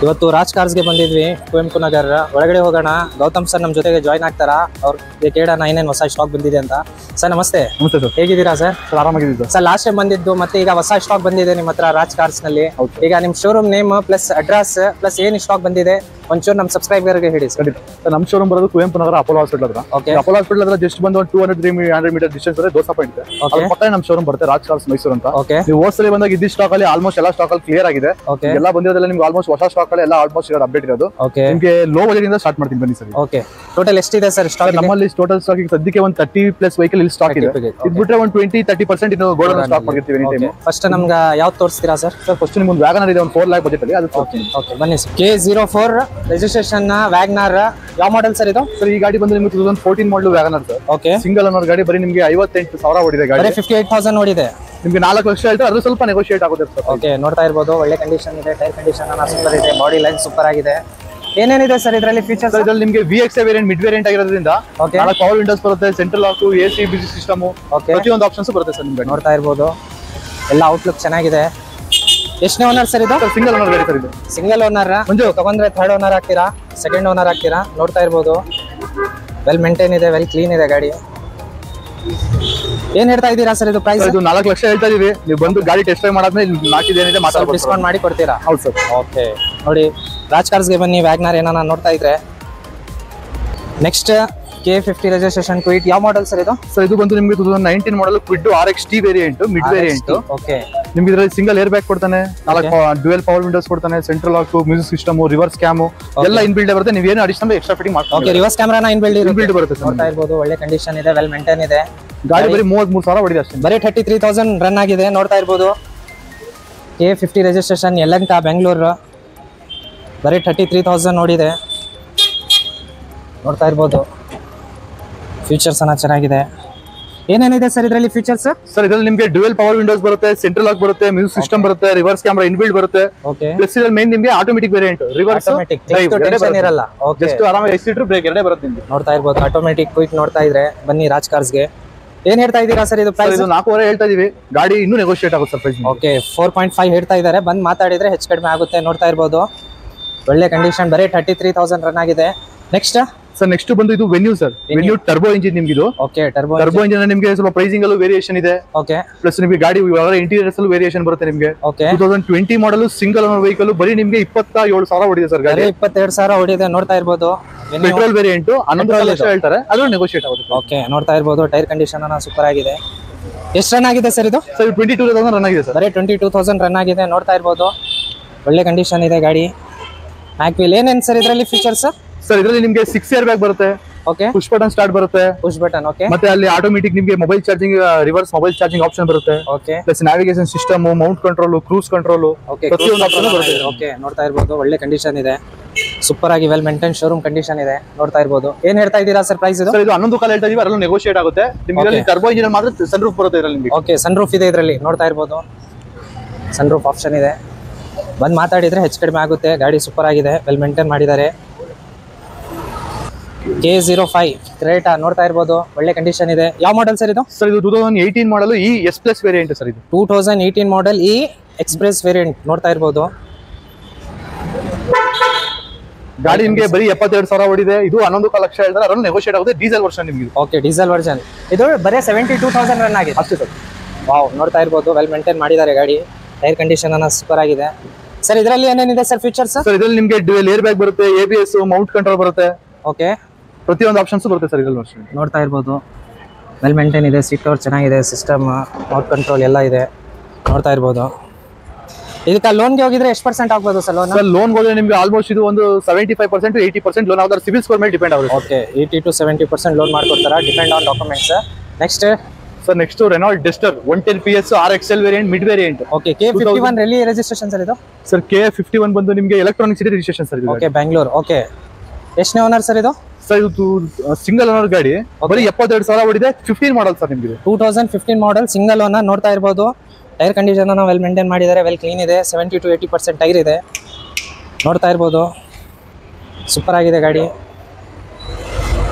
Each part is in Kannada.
ಇವತ್ತು ರಾಜ್ ಕಾರ್ಸ್ಗೆ ಬಂದಿದ್ವಿ ಕುವೆಂಪು ನಗರ ಒಳಗಡೆ ಹೋಗೋಣ. ಗೌತಮ್ ಸರ್ ನಮ್ಮ ಜೊತೆಗೆ ಜಾಯ್ನ್ ಆಗ್ತಾರಾ? ಅವ್ರಿಗೆ ಕೇಳೋಣ ಏನೇನು ಹೊಸ ಸ್ಟಾಕ್ ಬಂದಿದೆ ಅಂತ. ಸರ್ ನಮಸ್ತೆ. ನಮಸ್ತೆ ಸರ್, ಹೇಗಿದ್ದೀರಾ ಸರ್? ಆರಾಮಾಗಿದ್ದೀವಿ ಸರ್. ಲಾಸ್ಟ್ ಟೈಮ್ ಬಂದಿದ್ದು ಮತ್ತೆ ಈಗ ಹೊಸ ಸ್ಟಾಕ್ ಬಂದಿದೆ ನಿಮ್ಮ ಹತ್ರ ರಾಜ್ ಕಾರ್ಸ್ ನಲ್ಲಿ. ಈಗ ನಿಮ್ಮ showroom name plus address plus ಏನು ಸ್ಟಾಕ್ ಬಂದಿದೆ ಒಂಚೂರು ನಮ್ಮ ಸಬ್ಸ್ಕ್ರೈಬರ್ಗೆ ಹೇಳಿ ಸರ್. ನಮ್ಮ ಶೋರೂಮ್ ಬರೋದು ಕುವೆಂಪು ನಗರ ಅಪೋಲೋ ಹಾಸ್ಪಿಟಲ್ ಹತ್ರ. ಅಪೋಲೋ ಹಾಸ್ಪಿಟಲ್ ಹತ್ರ ಜಸ್ಟ್ ಬಂದು 200 ಮೀಟರ್ ಡಿಸ್ಟೆನ್ಸ್ ಇದೆ. ದೋಸಾ ಪಾಯಿಂಟ್ ಪಕ್ಕ ನಮ್ಮ ಶೋರೂಮ್ ಬರುತ್ತೆ, ರಾಜ್ ಕಾರ್ಸ್ ಮೈಸೂರು ಅಂತ. ನೀವು ಹೋದ್ಸಲಿ ಬಂದಾಗ ಇದ್ದ ಸ್ಟಾಕ್ ಅಲ್ಲಿ ಆಲ್ಮೋಸ್ಟ್ ಎಲ್ಲ ಸ್ಟಾಕ್ ಅಲ್ಲಿ ಕ್ಲಿಯರ್ ಆಗಿದೆ. ಎಲ್ಲ ಬಂದಿರೋದೆಲ್ಲ ನಿಮ್ಗೆ ಆಲ್ಮೋಸ್ಟ್ ಹೊಸ ಸ್ಟಾಕ್ ಅಲ್ಲಿ ಎಲ್ಲ ಆಲ್ಮೋಸ್ಟ್ ಅಪ್ಡೇಟ್ ಇರೋದು. ನಿಮಗೆ ಲೋ ಬಜೆಟ್ ಇಂದ ಸ್ಟಾರ್ಟ್ ಮಾಡ್ತೀನಿ ಬನ್ನಿ ಸರ್. ಓಕೆ, ಟೋಟಲ್ ಎಷ್ಟಿದೆ ಸರ್ ಸ್ಟಾಕ್? ನಮ್ಮಲ್ಲಿ ಟೋಟಲ್ ಸ್ಟಾಕ್ ಈಗ ಸದ್ಯಕ್ಕೆ ಒಂದು 30+ ವೆಹಿಕಲ್ ಇಲ್ಲಿ ಸ್ಟಾಕ್ ಇದೆ. ಇದು ಬಿಟ್ರೆ ಒಂದು 20-30% ಇನ್ನು ಗೋಡೌನ್ ಸ್ಟಾಕ್ ಮಾಡಿರ್ತೀವಿ ಎನಿ ಟೈಮ್. ಫಸ್ಟ್ ನಮ್ಗೆ ಯಾವ್ದು ತೋರಿಸ್ತೀರಾ ಸರ್? ಫಸ್ಟ್ ನಿಮ್ಗೆ ಒಂದು ವ್ಯಾಗನರ್ ಇದೆ, ಒಂದು 4 lakh ಬಜೆಟ್ ಅಲ್ಲಿ. ಅದು ಓಕೆ ಬನ್ನಿ ಸರ್. K04 registration Wagon R. ಯಾವ ಮಾಡೆಲ್ ಸರ್ ಇದು? ಸರ್ ಈ ಗಾಡಿ ಬಂದು ನಿಮಗೆ 2014 model Wagon R sir. Okay, single owner ಗಾಡಿ. ಬರೀ ನಿಮಗೆ 58,000 ಓಡಿದೆ ಗಾಡಿ. 58,000 ಓಡಿದೆ. ನಿಮಗೆ 4 ಲಕ್ಷ ಹೇಳ್ತಾರೆ, ಅದು ಸ್ವಲ್ಪ ನೆಗೋಷಿಯೇಟ್ ಆಗುತ್ತೆ ಸರ್. ಓಕೆ, ನೋಡ್ತಾ ಇರ್ಬೋದು ಒಳ್ಳೆ ಕಂಡೀಷನ್ ಇದೆ. ಟೈರ್ ಕಂಡೀಷನ್ ಸೂಪರ್ ಇದೆ, ಬಾಡಿ ಲೈನ್ ಸೂಪರ್ ಆಗಿದೆ. ಏನೇನಿದೆ ಸರ್ ಇದರಲ್ಲಿ ಫೀಚರ್ಸ್? ಇದರಲ್ಲಿ ನಿಮಗೆ VXI ವೇರಿಯಂಟ್, ಮಿಡ್ ವೇರಿಯಂಟ್ ಆಗಿರೋದ್ರಿಂದ ಪವರ್ ವಿಂಡೋಸ್ ಬರುತ್ತೆ, central lock, AC music system, ಪ್ರತಿಯೊಂದು ಆಪ್ಷನ್ಸ್ ಬರುತ್ತೆ ಸರ್ ನಿಮಗೆ. ನೋಡ್ತಾ ಇರ್ಬೋದು ಎಲ್ಲ ಔಟ್ಲುಕ್ ಚೆನ್ನಾಗಿದೆ. ಎಷ್ಟನೇ ಓನರ್ ಸರ್ ಇದು? ಸಿಂಗಲ್ ಓನರ್ ಗಾಡಿ ಸರ್ ಇದು. ಸಿಂಗಲ್ ಓನರ್ ತಗೊಂಡ್ರೆ ಥರ್ಡ್ ಓನರ್ ಆಗ್ತೀರಾ, ಸೆಕೆಂಡ್ ಓನರ್ ಆಗ್ತೀರಾ? ನೋಡ್ತಾ ಇರ್ಬೋದು ವೆಲ್ ಮೇಂಟೈನ್ ಇದೆ, ವೆಲ್ ಕ್ಲೀನ್ ಇದೆ ಗಾಡಿ. ಏನ್ ಹೇಳ್ತಾ ಇದ್ದೀರಾ ಸರ್ ಇದು ಪ್ರೈಸ್? ಇದು 4 ಲಕ್ಷ ಹೇಳ್ತಾ ಇದೀವಿ. ನೀವು ಬಂದು ಗಾಡಿ ಟೆಸ್ಟ್ ಡ್ರೈವ್ ಮಾಡಾದ್ಮೇಲೆ ಏನಿದೆ ಮಾತಾಡ್ಬೋದು, ಡಿಸ್ಕೌಂಟ್ ಮಾಡಿ ಕೊಡ್ತೀರಾ? ಹೌದು ಸರ್. ಓಕೆ, ನೋಡಿ ರಾಜ್ ಕಾರ್ಸ್ಗೆ ಬನ್ನಿ. ವ್ಯಾಗ್ನರ್ ಏನಾನ ನೋಡ್ತಾ ಇದ್ರೆ ನೆಕ್ಸ್ಟ್ K50 ರಿಜಿಸ್ಟ್ರೇಷನ್ ಕ್ವಿಡ್. ಯಾವ ಮಾಡೆಲ್ ಸರ್ ಇದು? ಸರ್ ಇದು ಬಂದು ನಿಮಗೆ 2019 model Kwid RXT variant, mid variant. Okay, ನಿಮ್ಗೆ ಇದರಲ್ಲಿ ಸಿಂಗಲ್ ಏರ್ ಬ್ಯಾಗ್ ಕೊಡ್ತಾನೆ, 4 ಡ್ಯುಯಲ್ ಪವರ್ ವಿಂಡೋಸ್ ಕೊಡ್ತಾನೆ, central lock, music system, reverse cam ಎಲ್ಲ ಇನ್ಬಿಲ್ಡ್ ಬರುತ್ತೆ. ನೀವೇನು ಅಡಿಷನಲ್ ಎಕ್ಸ್ಟ್ರಾ ಫಿಟ್ಟಿಂಗ್ ಮಾಡ್ತೀವಿ. ಓಕೆ, ರಿವರ್ಸ್ ಕ್ಯಾಮೆರಾನ ಇನ್ಬಿಲ್ಡ್ ಬರುತ್ತೆ. ನೋಡ್ತಾ ಇರ್ಬೋದು ಒಳ್ಳೆ ಕಂಡೀಷನ್ ಇದೆ, ವೆಲ್ ಮೇಂಟೈನ್ ಇದೆ. ಗಾಡಿ ಬರೀ 33,000 ಹೊಡಿದೆ ಅಷ್ಟೇ. ಬರೀ 33,000 ರನ್ ಆಗಿದೆ. ನೋಡ್ತಾ ಇರ್ಬೋದು K50 ರಿಜಿಸ್ಟ್ರೇಷನ್ ಯಲಹಂಕ ಬೆಂಗಳೂರು. ಬರೀ 33,000 ನೋಡಿದೆ. ನೋಡ್ತಾ ಇರ್ಬೋದು ಫೀಚರ್ಸ್ ಚೆನ್ನಾಗಿದೆ. ಏನೇನಿದೆ ಸರ್ ಇದರಲ್ಲಿ ಫೀಚರ್ಸ್? ಸರ್ ಇದರಲ್ಲಿ ನಿಮಗೆ ಡ್ಯುಯಲ್ ಪವರ್ ವಿಂಡೋಸ್ ಬರುತ್ತೆ, ಸೆಂಟ್ರಲ್ ಲಾಕ್ ಬರುತ್ತೆ, ಮ್ಯೂಸಿಕ್ ಸಿಸ್ಟಮ್ ಬರುತ್ತೆ, ರಿವರ್ಸ್ ಕ್ಯಾಮೆರಾ ಇನ್ಬಿಲ್ಡ್ ಬರುತ್ತೆ. ಓಕೆ, ಪ್ಲಸ್ ಇದರಲ್ಲಿ ಮೇನ್ ನಿಮಗೆ ಆಟೋಮೆಟಿಕ್ ವೇರಿಯಂಟ್, ರಿವರ್ಸ್ ಟೆನ್ಷನ್ ಇರಲ್ಲ. ಓಕೆ, ಜಸ್ಟ್ ಆರಾಮಾಗಿ ಎಕ್ಸಿಲೇಟರ್ ಬ್ರೇಕ್ ಎರಡೇ ಬರುತ್ತೆ ನಿಮಗೆ. ನೋಡ್ತಾ ಇರ್ಬೋದು ಆಟೋಮೆಟಿಕ್ ಕ್ವಿಕ್. ನೋಡ್ತಾ ಇದ್ರೆ ಬನ್ನಿ ರಾಜ್ ಕಾರ್ಸ್ಗೆ. ಏನ್ ಹೇಳ್ತಾ ಇದ್ದೀರಾ ಸರ್ ಇದು ಪ್ರೈಸ್? ಇದು 4.5 ಹೇಳ್ತಾ ಇದೀವಿ. ಗಾಡಿ ಇನ್ನೂ ನೆಗೋಷಿಯೇಟ್ ಆಗುತ್ತೆ ಸರ್ ಪ್ರೈಸ್. ಓಕೆ, 4.5 ಹೇಳ್ತಾ ಇದ್ದಾರೆ. ಬಂದು ಮಾತಾಡಿದ್ರೆ ಹೆಚ್ಚು ಕಡಿಮೆ ಆಗುತ್ತೆ. ನೋಡ್ತಾ ಇರ್ಬೋದು ಒಳ್ಳೆ ಕಂಡೀಷನ್. ಬರೀ 33,000 ರನ್ ಆಗಿದೆ. ನೆಕ್ಸ್ಟ್ ಸರ್ ನೆಕ್ಸ್ಟ್ ಬಂದು ಇದು venue sir. Venue turbo engine ನಿಮ್ಗೆ ಇದು. ಓಕೆ, ಟರ್ಬೋ ಇಂಜಿನ್ ನಿಮಗೆ ಸ್ವಲ್ಪ ಪ್ರೈಸಿಂಗ್ ಅಲ್ಲೂ ವೇರಿಯೇಷನ್ ಇದೆ. ಓಕೆ, ಪ್ಲಸ್ ನಿಮಗೆ ಗಾಡಿ ಇಂಟೀರಿಯರ್ಸ್ ಅಲ್ಲೂ ವೇರಿಯೇಷನ್ ಬರುತ್ತೆ ನಿಮಗೆ. ಓಕೆ, 2020 ಮಾಡಲ್ ಸಿಂಗಲ್ ಓನರ್ ವೆಹಿಕಲ್. ಬರೀ ನಿಮಗೆ 27,000 ಹೊಡಿದೆ ಸರ್ ಗಾಡಿ. 22,000 ಹೊಡಿದೆ. ನೋಡ್ತಾ ಇರ್ಬೋದು ಪೆಟ್ರೋಲ್ ವೇರಿಯಂಟ್ 11 ಲಕ್ಷ ಹೇಳ್ತಾರೆ, ಅದು ನೆಗೋಷಿಯೇಟ್ ಆಗುತ್ತೆ. ಓಕೆ, ನೋಡ್ತಾ ಇರ್ಬೋದು ಟೈರ್ ಕಂಡೀಷನ್ ಸೂಪರ್ ಆಗಿದೆ. ಎಷ್ಟು ರನ್ ಆಗಿದೆ ಸರ್ ಇದು? ಸರ್ 22,000 ರನ್ ಆಗಿದೆ ಸರ್. ಬರೀ 22,000 ರನ್ ಆಗಿದೆ. ನೋಡ್ತಾ ಇರ್ಬೋದು ಒಳ್ಳೆ ಕಂಡೀಷನ್ ಇದೆ ಗಾಡಿ. ಮ್ಯಾಕ್ ವೀಲ್ ಏನೇನು ಸರ್ ಇದರಲ್ಲಿ ಫೀಚರ್ಸ್? ಸರ್ ಇದರಲ್ಲಿ ನಿಮಗೆ 6 ಏರ್ ಬ್ಯಾಗ್ ಬರುತ್ತೆ. ಓಕೆ, ಪುಷ್ ಬಟನ್ ಸ್ಟಾರ್ಟ್ ಬರುತ್ತೆ. Push button. ಓಕೆ, ಮತ್ತೆ ಅಲ್ಲಿ ಆಟೋಮೆಟಿಕ್ ನಿಮಗೆ mobile charging, reverse mobile charging option ಬರುತ್ತೆ. Okay, plus navigation system, mount control, cruise control, ಪ್ರತಿಯೊಂದು ಆಪ್ಷನ್ ಬರುತ್ತೆ. ಓಕೆ, ನೋಡ್ತಾ ಇರ್ಬೋದು ಒಳ್ಳೆ ಕಂಡೀಷನ್ ಇದೆ. ಸೂಪರ್ ಆಗಿ ವೆಲ್ ಮೇಂಟೈನ್ ಶೋರೂಮ್ ಕಂಡೀಷನ್ ಇದೆ. ನೋಡ್ತಾ ಇರ್ಬೋದು. ಏನ್ ಹೇಳ್ತಾ ಇದ್ದೀರಾ ಸರ್ ಪ್ರೈಸ್ ಇದು? ಸರ್ ಇದು 11 ಹೇಳ್ತಾ ಇದೀವಿ, ಅದರಲ್ಲೂ ನೆಗೋಷಿಯೇಟ್ ಆಗುತ್ತೆ. ನಿಮಗೆ ಟರ್ಬೋ ಇಂಜಿನ್ ಮಾತ್ರ ಸನ್ ರೂಫ್ ಬರುತ್ತೆ ಇದರಲ್ಲಿ ನಿಮಗೆ. ಓಕೆ, ಸನ್ ರೂಫ್ ಇದೆ ಇದರಲ್ಲಿ. ನೋಡ್ತಾ ಇರ್ಬೋದು ಸನ್ ರೂಫ್ ಆಪ್ಷನ್ ಇದೆ. ಬಂದು ಮಾತಾಡಿದ್ರೆ ಹೆಚ್ಚು ಕಡಿಮೆ ಆಗುತ್ತೆ. ಗಾಡಿ ಸೂಪರ್ ಆಗಿದೆ, ವೆಲ್ ಮೇಂಟೈನ್ ಮಾಡಿದ್ದಾರೆ. K05 ಕ್ರೇಟಾ ನೋಡ್ತಾ ಇರ್ಬೋದು ಒಳ್ಳೆ ಕಂಡೀಷನ್ ಇದೆ. ಯಾವ ಮಾಡೆಲ್ ಸರ್ ಇದು? ಸರ್ ಇದು 2018 ಮಾಡಲ್ ಈ S+ ವೇರಿಯಂಟ್ ಸರ್. ಇದು 2018 ಮಾಡೆಲ್ ಈ ಎಕ್ಸ್ಪ್ರೆಸ್ ವೇರಿಯಂಟ್. ನೋಡ್ತಾ ಇರ್ಬೋದು ಗಾಡಿ ನಿಮಗೆ ಬರೀ 72,000 ಹೊಡಿದೆ. ಇದು 11 ಲಕ್ಷ ಹೇಳ್ತಾರೆ, ಅದನ್ನು ನೆಗೋಷಿಯೇಟ್ ಆಗುತ್ತೆ. ಡೀಸೆಲ್ ವರ್ಷನ್ ನಿಮಗೆ. Okay, diesel version. ಇದು ಬರೀ 72,000 ರನ್ ಆಗಿದೆ ಅಷ್ಟೇ ಸರ್. ವಾವ್, ನೋಡ್ತಾ ಇರ್ಬೋದು ವೆಲ್ ಮೇಂಟೈನ್ ಮಾಡಿದ್ದಾರೆ ಗಾಡಿ. ಟೈರ್ ಕಂಡೀಷನ್ ಸೂಪರ್ ಆಗಿದೆ. ಸರ್ ಇದರಲ್ಲಿ ಏನೇನಿದೆ ಸರ್ ಫೀಚರ್ಸ್? ಸರ್ ಇದರಲ್ಲಿ ನಿಮಗೆ ಡ್ಯುಯಲ್ ಏರ್ ಬ್ಯಾಗ್ ಬರುತ್ತೆ, ABS, ಮೌಂಟ್ ಕಂಟ್ರೋಲ್ ಬರುತ್ತೆ. ಓಕೆ, ಪ್ರತಿಯೊಂದು ಆಪ್ಷನ್ಸ್ ಬರುತ್ತೆ ಸರ್ ಇದರಲ್ಲಿ. ನೋಡ್ತಾ ಇರ್ಬೋದು ವೆಲ್ ಮೇಂಟೈನ್ ಇದೆ. ಸೀಟ್ ಕವರ್ ಚೆನ್ನಾಗಿದೆ, ಸಿಸ್ಟಮ್, ಮೌಂಟ್ ಕಂಟ್ರೋಲ್ ಎಲ್ಲ ಇದೆ. ನೋಡ್ತಾ ಇರ್ಬೋದು. ಇದಕ್ಕೆ ಲೋನ್ಗೆ ಹೋಗಿದ್ರೆ ಎಷ್ಟು % ಆಗ್ಬೋದು ಸರ್ ಲೋನ್? ಸರ್ ಲೋನ್ ಹೋದ್ರೆ ನಿಮಗೆ ಆಲ್ಮೋಸ್ಟ್ ಇದು ಒಂದು 75% to 80% ಲೋನ್ ಆಗುತ್ತೆ. ಸಿಬಿಲ್ ಸ್ಕೋರ್ ಮೇಲೆ ಡಿಪೆಂಡ್ ಆಗುತ್ತೆ. ಓಕೆ, 80 to 70% ಲೋನ್ ಮಾಡ್ಕೊಡ್ತಾರೆ, depend on documents. Next sir next Renault Duster 110 PS RXL variant, mid variant. Okay, K51 ರಲ್ಲಿ ರಿಜಿಸ್ಟ್ರೇಷನ್ ಸರ್ ಇದು? ಸರ್ K51 ಬಂದು ನಿಮಗೆ ಎಲೆಕ್ಟ್ರಾನಿಕ್ ಸಿಟಿ ರಿಜಿಸ್ಟ್ರೇಷನ್ ಸರ್ ಇದು. ಓಕೆ, ಬೆಂಗಳೂರು. ಓಕೆ, ಎಷ್ಟನೇ ಓನರ್ ಸರ್ ಇದು? ಸರ್ ಇದು ಸಿಂಗಲ್ ಓನರ್ ಗಾಡಿ. ಬರೀ 72,000 ಹೊಡಿದೆ. 15 ಮಾಡಲ್ ಸರ್ ನಿಮಗೆ. 2015 ಮಾಡೆಲ್ ಸಿಂಗಲ್ ಓನರ್. ನೋಡ್ತಾ ಇರ್ಬೋದು ಟೈರ್ ಕಂಡೀಷನ್ ವೆಲ್ ಮೇಂಟೈನ್ ಮಾಡಿದ್ದಾರೆ, ವೆಲ್ ಕ್ಲೀನ್ ಇದೆ. 70 to 80% ಟೈರ್ ಇದೆ. ನೋಡ್ತಾ ಇರ್ಬೋದು ಸೂಪರ್ ಆಗಿದೆ ಗಾಡಿ.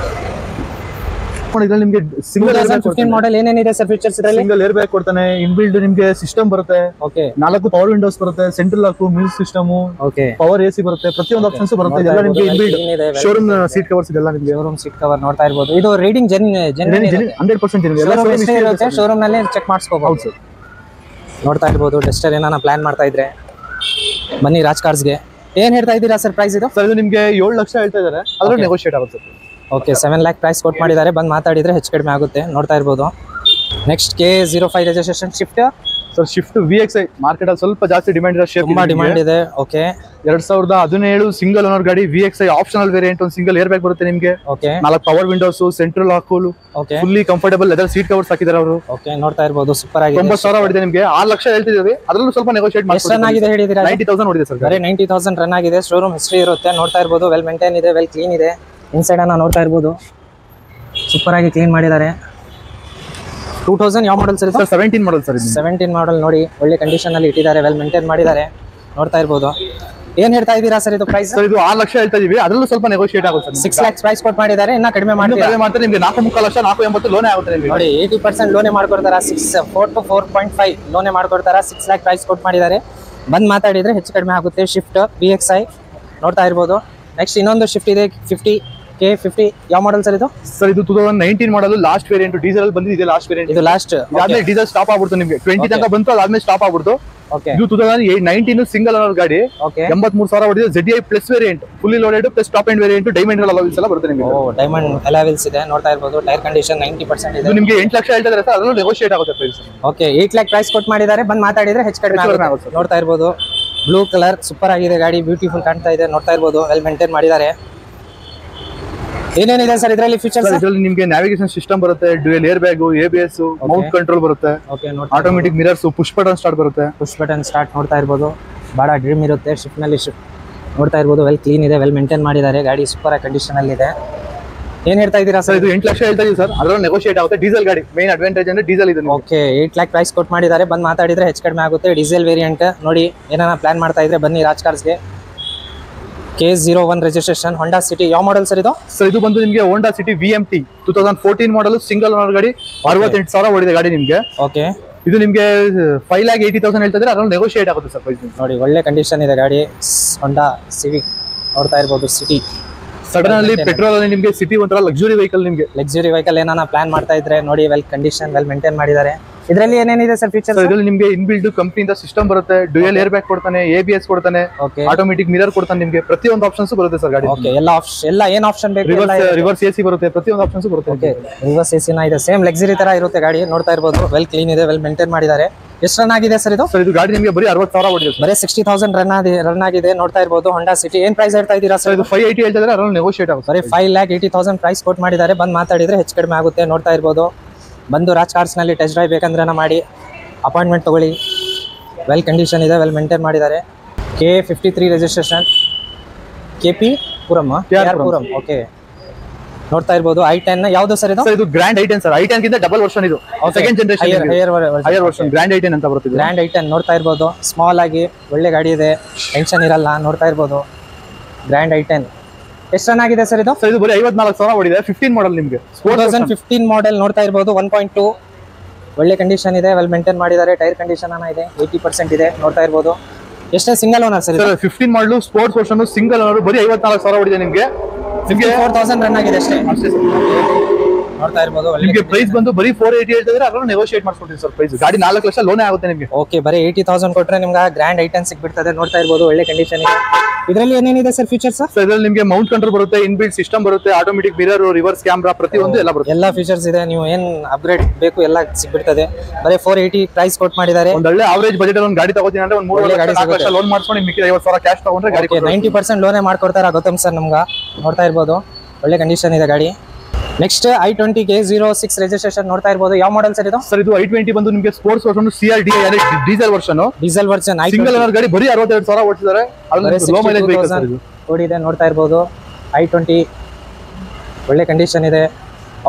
ಇದ್ರಲ್ಲಿ ನಿಮಗೆ ಸಿಂಗಲ್ ಮಾಡೆಲ್ ಏನೇನಿದೆ ಸರ್ ಫೀಚರ್ಸ್ ಇದರಲ್ಲಿ? ಸಿಂಗಲ್ ಏರ್ ಬ್ಯಾಗ್ ಕೊಡ್ತಾನೆ, ಇನ್ಬಿಲ್ಡ್ ನಿಮಗೆ ಸಿಸ್ಟಮ್ ಬರುತ್ತೆ, ಓಕೆ 4 ಪವರ್ ವಿಂಡೋಸ್ ಬರುತ್ತೆ, central lock, music system, okay power AC ಬರುತ್ತೆ, ಪ್ರತಿಯೊಂದು ಆಪ್ಷನ್ಸ್ ಬರುತ್ತೆ. ಇದೆಲ್ಲ ನಿಮಗೆ ಇನ್ಬಿಲ್ಡ್ ಶೋರೂಮ್ ಸೀಟ್ ಕವರ್ಸ್ ಇದೆಲ್ಲ ನಿಮಗೆ ಶೋರೂಮ್ ಸೀಟ್ ಕವರ್ ನೋಡ್ತಾ ಇರಬಹುದು. ಇದು ರೀಡಿಂಗ್ 100% ಇರುತ್ತೆ, ಶೋರೂಮ್ ನಲ್ಲಿ ಚೆಕ್ ಮಾಡಿಸ್ಕೋಬಹುದು ಸರ್. ನೋಡ್ತಾ ಇರಬಹುದು ಡಸ್ಟರ್ ಏನಾನ ಪ್ಲಾನ್ ಮಾಡ್ತಾ ಇದ್ರೆ ಬನ್ನಿ ರಾಜ್ ಕಾರ್ಸ್ಗೆ. ಏನ್ ಹೇಳ್ತಾ ಇದ್ದೀರಾ ಸರ್ ಪ್ರೈಸ್ ಇದು? ಸರ್ ಇದು ನಿಮಗೆ 7 ಲಕ್ಷ ಹೇಳ್ತಾ ಇದ್ದಾರೆ, ಅದ್ರ ನೆಗೋಷಿಯೇಟ್ ಆಗುತ್ತೆ. ಓಕೆ 7 lakh ಪ್ರೈಸ್ ಕೊಟ್ಟು ಮಾಡಿದ್ದಾರೆ, ಬಂದು ಮಾತಾಡಿದ್ರೆ ಹೆಚ್ಚು ಕಡಿಮೆ ಆಗುತ್ತೆ. ನೋಡ್ತಾ ಇರ್ಬೋದು. Next K05 registration shift. Sir shift VXi market ಅಲ್ಲಿ ಸ್ವಲ್ಪ ಜಾಸ್ತಿ ಡಿಮಾಂಡ್ ಇದೆ, ತುಂಬಾ ಡಿಮಾಂಡ್ ಇದೆ. ಓಕೆ 2017 ಸಿಂಗಲ್ ಓನರ್ ಗಾಡಿ VXi ಆಪ್ಷನಲ್ ವೇರಿಯಂಟ್, ಒಂದು ಸಿಂಗಲ್ ಏರ್ ಬ್ಯಾಗ್ ಬರುತ್ತೆ ನಿಮಗೆ, okay 4 power Windows, central lock, okay fully comfortable leather seat covers ಹಾಕಿದ್ದಾರೆ ಅವರು. ಓಕೆ ನೋಡ್ತಾ ಇರಬಹುದು ಸೂಪರ್ ಆಗಿದೆ. 90,000 ಹೊಡಿದೆ ನಿಮಗೆ, 6 ಲಕ್ಷ ಹೇಳ್ತಿದ್ದೀವಿ, ಅದರಲ್ಲೂ ಸ್ವಲ್ಪ ನೆಗೋಷಿಯೇಟ್ ಮಾಡಿ. ಎಷ್ಟು ರನ್ ಆಗಿದೆ ಹೇಳಿದಿರಾ? 90,000 ಹೊಡಿದೆ ಸರ್, ಬರೀ 90,000 ರನ್ ಆಗಿದೆ. ಶೋರೂಮ್ ಹಿಸ್ಟ್ರಿ ಇರುತ್ತೆ, ನೋಡ್ತಾ ಇರಬಹುದು. ವೆಲ್ ಮೇಂಟೈನ್ ಇದೆ, ವೆಲ್ ಕ್ಲೀನ್ ಇದೆ. ಇನ್ಸೈಡ್ ಅನ್ನ ನೋಡ್ತಾ ಇರಬಹುದು, ಸೂಪರ್ ಆಗಿ ಕ್ಲೀನ್ ಮಾಡಿದ್ದಾರೆ. 2000 ಯಾವ model sir? 17 model sir. 17 model ನೋಡಿ, ಒಳ್ಳೆ ಕಂಡೀಷನ್ ಅಲ್ಲಿ ಇಟ್ಟಿದ್ದಾರೆ, ವೆಲ್ ಮೇಂಟೈನ್ ಮಾಡಿದ್ದಾರೆ. ನೋಡ್ತಾ ಇರಬಹುದು. ಏನ್ ಹೇಳ್ತಾ ಇದ್ದೀರಾ ಸರ್ ಇದು ಪ್ರೈಸ್? ಸರ್ ಇದು 6 ಲಕ್ಷ ಹೇಳ್ತಾ ಇದೀವಿ, ಅದರಲ್ಲೂ ಸ್ವಲ್ಪ ನೆಗೋಷಿಯೇಟ್ ಆಗುತ್ತೆ. 6 lakhs ಪ್ರೈಸ್ ಕೊಟ್ಟು ಮಾಡಿದ್ದಾರೆ, ಇನ್ನ ಕಡಿಮೆ ಮಾಡ್ತಾರೆ ನಿಮಗೆ. 4.5 ಲಕ್ಷ 480 ಲೋನೇ ಆಗುತ್ತೆ ನಿಮಗೆ. ನೋಡಿ 80% ಲೋನೇ ಮಾಡ್ಕೊಡ್ತಾರ. 4 to 4.5 ಲೋನೇ ಮಾಡ್ಕೊಡ್ತಾರ. 6 lakh ಪ್ರೈಸ್ ಕೊಟ್ಟು ಮಾಡಿದ್ದಾರೆ, ಬಂದ್ ಮಾತಾಡಿದ್ರೆ ಹೆಚ್ಚು ಕಡಿಮೆ ಆಗುತ್ತೆ. ಶಿಫ್ಟ್ VXi ನೋಡ್ತಾ ಇರಬಹುದು. ನೆಕ್ಸ್ಟ್ ಇನ್ನೊಂದು ಶಿಫ್ಟ್ ಇದೆ, K50 ಯಾವ ಮಾಡೆಲ್ ಸರ್ ಇದು? ಸರ್ ಇದು 2019 ಮಾಡಲ್, ಲಾಸ್ಟ್ ವೇರಿಯಂಟ್, ಡೀಸೆಲ್ ಅಲ್ಲಿ ಬಂದಿದೆ, ಇದೆ ಲಾಸ್ಟ್ ವೇರಿಯಂಟ್. ಇದು ಲಾಸ್ಟ್, ಅದಾದ್ಮೇಲೆ ಡೀಸೆಲ್ ಸ್ಟಾಪ್ ಆಗ್ಬಿಡ್ತು ನಿಮಗೆ. 20 ತನಕ ಬಂತು, ಅದಾದ್ಮೇಲೆ ಸ್ಟಾಪ್ ಆಗ್ಬಿಡ್ತು. ಓಕೆ ಇದು 2019 ಸಿಂಗಲ್ ಓನರ್ ಗಾಡಿ, okay 83,000 ಹೊಡಿದೆ. ZDI plus variant, fully loaded plus top end variant, diamond alloys ಎಲ್ಲ ಬರುತ್ತೆ ನಿಮಗೆ. ಡೈಮಂಡ್ ಅಲಾಯ್ಸ್ ಇದೆ, ನೋಡ್ತಾ ಇರಬಹುದು. ಟೈರ್ ಕಂಡೀಷನ್ 90% ಇದೆ. ಇದು ನಿಮಗೆ 8 ಲಕ್ಷ ಹೇಳ್ತಾ ಇದ್ದಾರೆ ಸರ್, ಅದರಲ್ಲೂ ನೆಗೋಷಿಯೇಟ್ ಆಗುತ್ತೆ ಪ್ರೈಸ್. ಓಕೆ 8 lakh ಪ್ರೈಸ್ ಕೊಟ್ಟು ಮಾಡಿದ್ದಾರೆ, ಬಂದ್ ಮಾತಾಡಿದ್ರೆ ಹೆಚ್ಚು ಕಡಿಮೆ ಆಗುತ್ತೆ. ನೋಡ್ತಾ ಇರಬಹುದು. ಬ್ಲೂ ಕಲರ್ ಸೂಪರ್ ಆಗಿದೆ ಗಾಡಿ, ಬ್ಯೂಟಿಫುಲ್ ಕಾಣ್ತಾ ಇದೆ. ನೋಡ್ತಾ ಇರಬಹುದು, ವೆಲ್ ಮೇಂಟೈನ್ ಮಾಡಿದ್ದಾರೆ. ಏನೇನಿದೆ ಸರ್ ಇದರಲ್ಲಿ ಫೀಚರ್ಸ್? ಇದರಲ್ಲಿ ನಿಮಗೆ ನ್ಯಾವಿಗೇಷನ್ ಸಿಸ್ಟಮ್ ಬರುತ್ತೆ, dual air bag, ABS, mount control ಬರುತ್ತೆ, okay automatic mirrors, push button start ಬರುತ್ತೆ. ಪುಷ್ ಬಟನ್ ಸ್ಟಾರ್ಟ್ ನೋಡ್ತಾ ಇರಬಹುದು. ಬಹಳ ಡ್ರೀಮ್ ಇರುತ್ತೆ. ಶಿಫ್ಟ್ ನಲ್ಲಿ ಶಿಫ್ಟ್ ನೋಡ್ತಾ ಇರಬಹುದು, ವೆಲ್ ಕ್ಲೀನ್ ಇದೆ, ವೆಲ್ ಮೇಂಟೈನ್ ಮಾಡಿದ್ದಾರೆ. ಗಾಡಿ ಸೂಪರ್ ಆಗಿ ಕಂಡೀಷನ್ ಅಲ್ಲಿ ಇದೆ. ಏನ್ ಹೇಳ್ತಾ ಇದ್ದೀರಾ ಸರ್? ಇದು 8 ಲಕ್ಷ ಹೇಳ್ತಾ ಇದೀವಿ ಸರ್, ಅದರಲ್ಲೂ ನೆಗೋಷಿಯೇಟ್ ಆಗುತ್ತೆ. ಡೀಸೆಲ್ ಗಾಡಿ, ಮೇನ್ ಅಡ್ವಾಂಟೇಜ್ ಅಂದ್ರೆ ಡೀಸೆಲ್ ಇದೆ. ಓಕೆ 8 lakh ಪ್ರೈಸ್ ಕೊಟ್ಟು ಮಾಡಿದ್ದಾರೆ, ಬಂದ್ ಮಾತಾಡಿದ್ರೆ ಹೆಚ್ಚು ಕಡಿಮೆ ಆಗುತ್ತೆ. ಡೀಸೆಲ್ ವೇರಿಯಂಟ್ ನೋಡಿ, ಏನಾನ ಪ್ಲಾನ್ ಮಾಡ್ತಾ ಇದ್ರೆ ಬನ್ನಿ ರಾಜ್ ಕಾರ್ಸ್ಗೆ. K01 ರಿಜಿಸ್ಟ್ರೇಷನ್, ಹೋಂಡಾ ಸಿಟಿ ಯಾವ ಮಾಡೆಲ್ ಸರ್ ಇದು? ಸರ್ ಇದು ಬಂದು ನಿಮಗೆ Honda City VMT 2014 model, single owner ಗಾಡಿ, 68,000 ಹೊಡಿದೆ ಗಾಡಿ ನಿಮಗೆ. ಓಕೆ ಇದು ನಿಮಗೆ 5,80,000 ಹೇಳ್ತಾ ಇದ್ರೆ, ಅದರಲ್ಲಿ ನೆಗೋಷಿಯೇಟ್ ಆಗುತ್ತೆ ಸರ್ ಪ್ರೈಸ್. ನೋಡಿ ಒಳ್ಳೆ ಕಂಡೀಷನ್ ಇದೆ ಗಾಡಿ. ಹೋಂಡಾ ಸಿವಿಕ್ ನೋಡ್ತಾ ಇರಬಹುದು. ಸಿಟಿ ಸಡನ್ ಅಲ್ಲಿ ಪೆಟ್ರೋಲ್ ಅಲ್ಲಿ ನಿಮಗೆ ಸಿಟಿ ಒಂಥರ ಲಕ್ಸುರಿ ವೆಹಿಕಲ್. ನಿಮಗೆ ಲಕ್ಸುರಿ ವೆಹಿಕಲ್ ಏನಾನ ಪ್ಲಾನ್ ಮಾಡ್ತಾ ಇದ್ರೆ ನೋಡಿ, ವೆಲ್ ಕಂಡೀಷನ್, ವೆಲ್ ಮೇಂಟೈನ್ ಮಾಡಿದ್ದಾರೆ. ಇದರಲ್ಲಿ ಏನೇನಿದೆ ಸರ್ ಫೀಚರ್ಸ್? ಇದರಲ್ಲಿ ನಿಮಗೆ ಇನ್ಬಿಲ್ಡ್ ಕಂಪನಿಯಿಂದ ಸಿಸ್ಟಮ್ ಬರುತ್ತೆ, ಡ್ಯುಯಲ್ ಏರ್ ಬ್ಯಾಗ್ ಕೊಡ್ತಾನೆ, ABS ಕೊಡ್ತಾನೆ, ಆಟೋಮೆಟಿಕ್ ಮಿರರ್ ಕೊಡ್ತಾನೆ, ನಿಮಗೆ ಪ್ರತಿಯೊಂದು ಆಪ್ಷನ್ಸ್ ಬರುತ್ತೆ ಸರ್ ಗಾಡಿ. ಓಕೆ ಎಲ್ಲ ಏನ್ ಆಪ್ಷನ್ ಬೇಕು? ರಿವರ್ಸ್ AC ಬರುತ್ತೆ, ಪ್ರತಿಯೊಂದು ಆಪ್ಷನ್ಸ್ ಬರುತ್ತೆ. ಓಕೆ ರಿವರ್ಸ್ AC ನ ಇದೆ, ಸೇಮ್ ಲಕ್ಸುರಿ ತರ ಇರುತ್ತೆ ಗಾಡಿ. ನೋಡ್ತಾ ಇರಬಹುದು, ವೆಲ್ ಕ್ಲೀನ್ ಇದೆ, ವೆಲ್ ಮೇಂಟೈನ್ ಮಾಡಿದ್ದಾರೆ. ಎಷ್ಟು ರನ್ ಆಗಿದೆ ಸರ್ ಇದು? ಸರ್ ಇದು ಗಾಡಿ ನಿಮಗೆ ಬರೀ 60,000 ಹೊಡಿದೆ, ಬರೀ 60,000 ರನ್ ಆಗಿದೆ. ನೋಡ್ತಾ ಇರಬಹುದು ಹೋಂಡಾ ಸಿಟಿ. ಏನ್ ಪ್ರೈಸ್ ಹೇಳ್ತಾ ಇದ್ದೀರಾ ಸರ್? ಇದು 580 ಹೇಳ್ತಾ ಇದ್ದಾರೆ, ಅದರಲ್ಲಿ ನೆಗೋಷಿಯೇಟ್ ಆಗುತ್ತೆ. ಬರೀ 5,80,000 ಪ್ರೈಸ್ ಕೊಟ್ಟು ಮಾಡಿದ್ದಾರೆ, ಬಂದ್ ಮಾತಾಡಿದ್ರೆ ಹೆಚ್ಚು ಕಡಿಮೆ ಆಗುತ್ತೆ. ನೋಡ್ತಾ ಇರಬಹುದು. ಬಂದು ರಾಜ್ ಕಾರ್ಸ್ ನಲ್ಲಿ ಟೆಸ್ಟ್ ಡ್ರೈವ್ ಬೇಕಂದ್ರೆ ಮಾಡಿ, ಅಪಾಯಿಂಟ್ಮೆಂಟ್ ತಗೊಳ್ಳಿ. ವೆಲ್ ಕಂಡೀಷನ್ ಇದೆ, ವೆಲ್ ಮೇಂಟೈನ್ ಮಾಡಿದ್ದಾರೆ. K53 registration, KP Puram. Okay ನೋಡ್ತಾ ಇರಬಹುದು. i10 ಯಾವುದು ಸರ್ ಇದು? ಇದು ಗ್ರ್ಯಾಂಡ್ i10 ಸರ್. i10 ಗಿಂತ ಡಬಲ್ ವರ್ಷನ್ ಇದು, second generation higher version. Grand i10 ಅಂತ ಬರುತ್ತೆ. ಗ್ರ್ಯಾಂಡ್ i10 ನೋಡ್ತಾ ಇರಬಹುದು. ಸ್ಮಾಲ್ ಆಗಿ ಒಳ್ಳೆ ಗಾಡಿ ಇದೆ, ಟೆನ್ಷನ್ ಇರಲ್ಲ. ನೋಡ್ತಾ ಇರಬಹುದು ಗ್ರ್ಯಾಂಡ್ i10. ಎಷ್ಟು ರನ್ ಆಗಿದೆ ಸರ್ ಇದು? ಸರ್ ಇದು ಬರೀ 54,000 ಹೊಡಿದೆ. 15 ಮಾಡೆಲ್ ನಿಮಗೆ, 2015 ಮಾಡೆಲ್. ನೋಡ್ತಾ ಇರಬಹುದು 1.2 ಒಳ್ಳೆ ಕಂಡೀಷನ್ ಇದೆ, ವೆಲ್ ಮೇಂಟೈನ್ ಮಾಡಿದ್ದಾರೆ. ಟೈರ್ ಕಂಡೀಷನ್ ಇದೆ, 80% ಇದೆ. ನೋಡ್ತಾ ಇರಬಹುದು. ಎಷ್ಟೇ ಸಿಂಗಲ್ ಓನರ್ ಸರ್? 15 ಮಾಡಲು ಸ್ಪೋರ್ಟ್ಸ್ ವರ್ಷನ್, ಸಿಂಗಲ್ ಓನರ್, ಬರೀ 54,000 ಹೊಡಿದೆ ನಿಮಗೆ. 4,000 ರನ್ ಆಗಿದೆ ಅಷ್ಟೇ. ನೋಡ್ತಾ ಇರಬಹುದು. ನಿಮಗೆ ಪ್ರೈಸ್ ಬಂದು ಬರೀ 480 ಹೇಳ್ತಿದ್ರೆ, ಅದನ್ನು ನೆಗೋಷಿಯೇಟ್ ಮಾಡ್ಕೊಡ್ತೀವಿ ಸರ್ ಪ್ರೈಸ್. ಗಾಡಿ 4 ಲಕ್ಷ ಲೋನೇ ಆಗುತ್ತೆ ನಿಮಗೆ. ಓಕೆ ಬರೀ 80,000 ಕೊಟ್ಟರೆ ನಿಮ್ಗೆ ಗ್ರ್ಯಾಂಡ್ i10 ಸಿಗ್ಬಿಡ್ತದೆ. ನೋಡ್ತಾ ಇರಬಹುದು, ಒಳ್ಳೆ ಕಂಡೀಷನ್ ಇದೆ. ಇದರಲ್ಲಿ ಏನೇನಿದೆ ಸರ್ ಫೀಚರ್ಸ್? ಇದರಲ್ಲಿ ನಿಮಗೆ ಮೌಂಟ್ ಕಂಟ್ರೋಲ್ ಬರುತ್ತೆ, ಇನ್ಬಿಲ್ಟ್ ಸಿಸ್ಟಮ್ ಬರುತ್ತೆ, ಆಟೋಮೆಟಿಕ್ ಮಿರರ್, ರಿವರ್ಸ್ ಕ್ಯಾಮ್ರಾ, ಪ್ರತಿಯೊಂದು ಎಲ್ಲ ಬರುತ್ತೆ. ಎಲ್ಲ ಫೀಚರ್ಸ್ ಇದೆ. ನೀವು ಏನ್ ಅಪ್ಗ್ರೇಡ್ ಬೇಕು ಎಲ್ಲ ಸಿಗ್ಬಿಡ್ತದೆ. ಬರೀ 480 ಪ್ರೈಸ್ ಕೊಟ್ಟು ಮಾಡಿದ್ದಾರೆ. ಒಂದು ಒಳ್ಳೆ ಆವರೇಜ್ ಬಜೆಟ್ ಅಲ್ಲಿ ಒಂದು ಗಾಡಿ ತಗೋತೀನಿ ಅಂದ್ರೆ ಒಂದು 3 ಲಕ್ಷ ಲೋನ್ ಮಾಡ್ಕೊಂಡು ಮಿಕ್ಕಿದ 50,000 ಕ್ಯಾಶ್ ತಗೊಂಡ್ರೆ ಗಾಡಿ 90% ಲೋನೇ ಮಾಡ್ಕೊಡ್ತಾರೆ ಗೌತಮ್ ಸರ್ ನಮ್ಗೆ. ನೋಡ್ತಾ ಇರಬಹುದು, ಒಳ್ಳೆ ಕಂಡೀಷನ್ ಇದೆ ಗಾಡಿ. ನೆಕ್ಸ್ಟ್ i20 K06 ರಿಜಿಸ್ಟ್ರೇಷನ್ ನೋಡ್ತಾ ಇರಬಹುದು. ಯಾವ ಮಾಡೆಲ್ ಸರ್ ಇದು? ಸರ್ ಇದು i20 ಬಂದು ನಿಮಗೆ sports version, CRD diesel version. Diesel version single owner ಗಾಡಿ, ಬರೀ 62,000 ಓಡಿಸಿದ್ದಾರೆ. ಲೋ ಮೈಲೇಜ್ ವೆಹಿಕಲ್ ಸರ್ ಇದು. ಓಡಿದೆ. ನೋಡ್ತಾ ಇರಬಹುದು i20 ಒಳ್ಳೆ ಕಂಡೀಷನ್ ಇದೆ,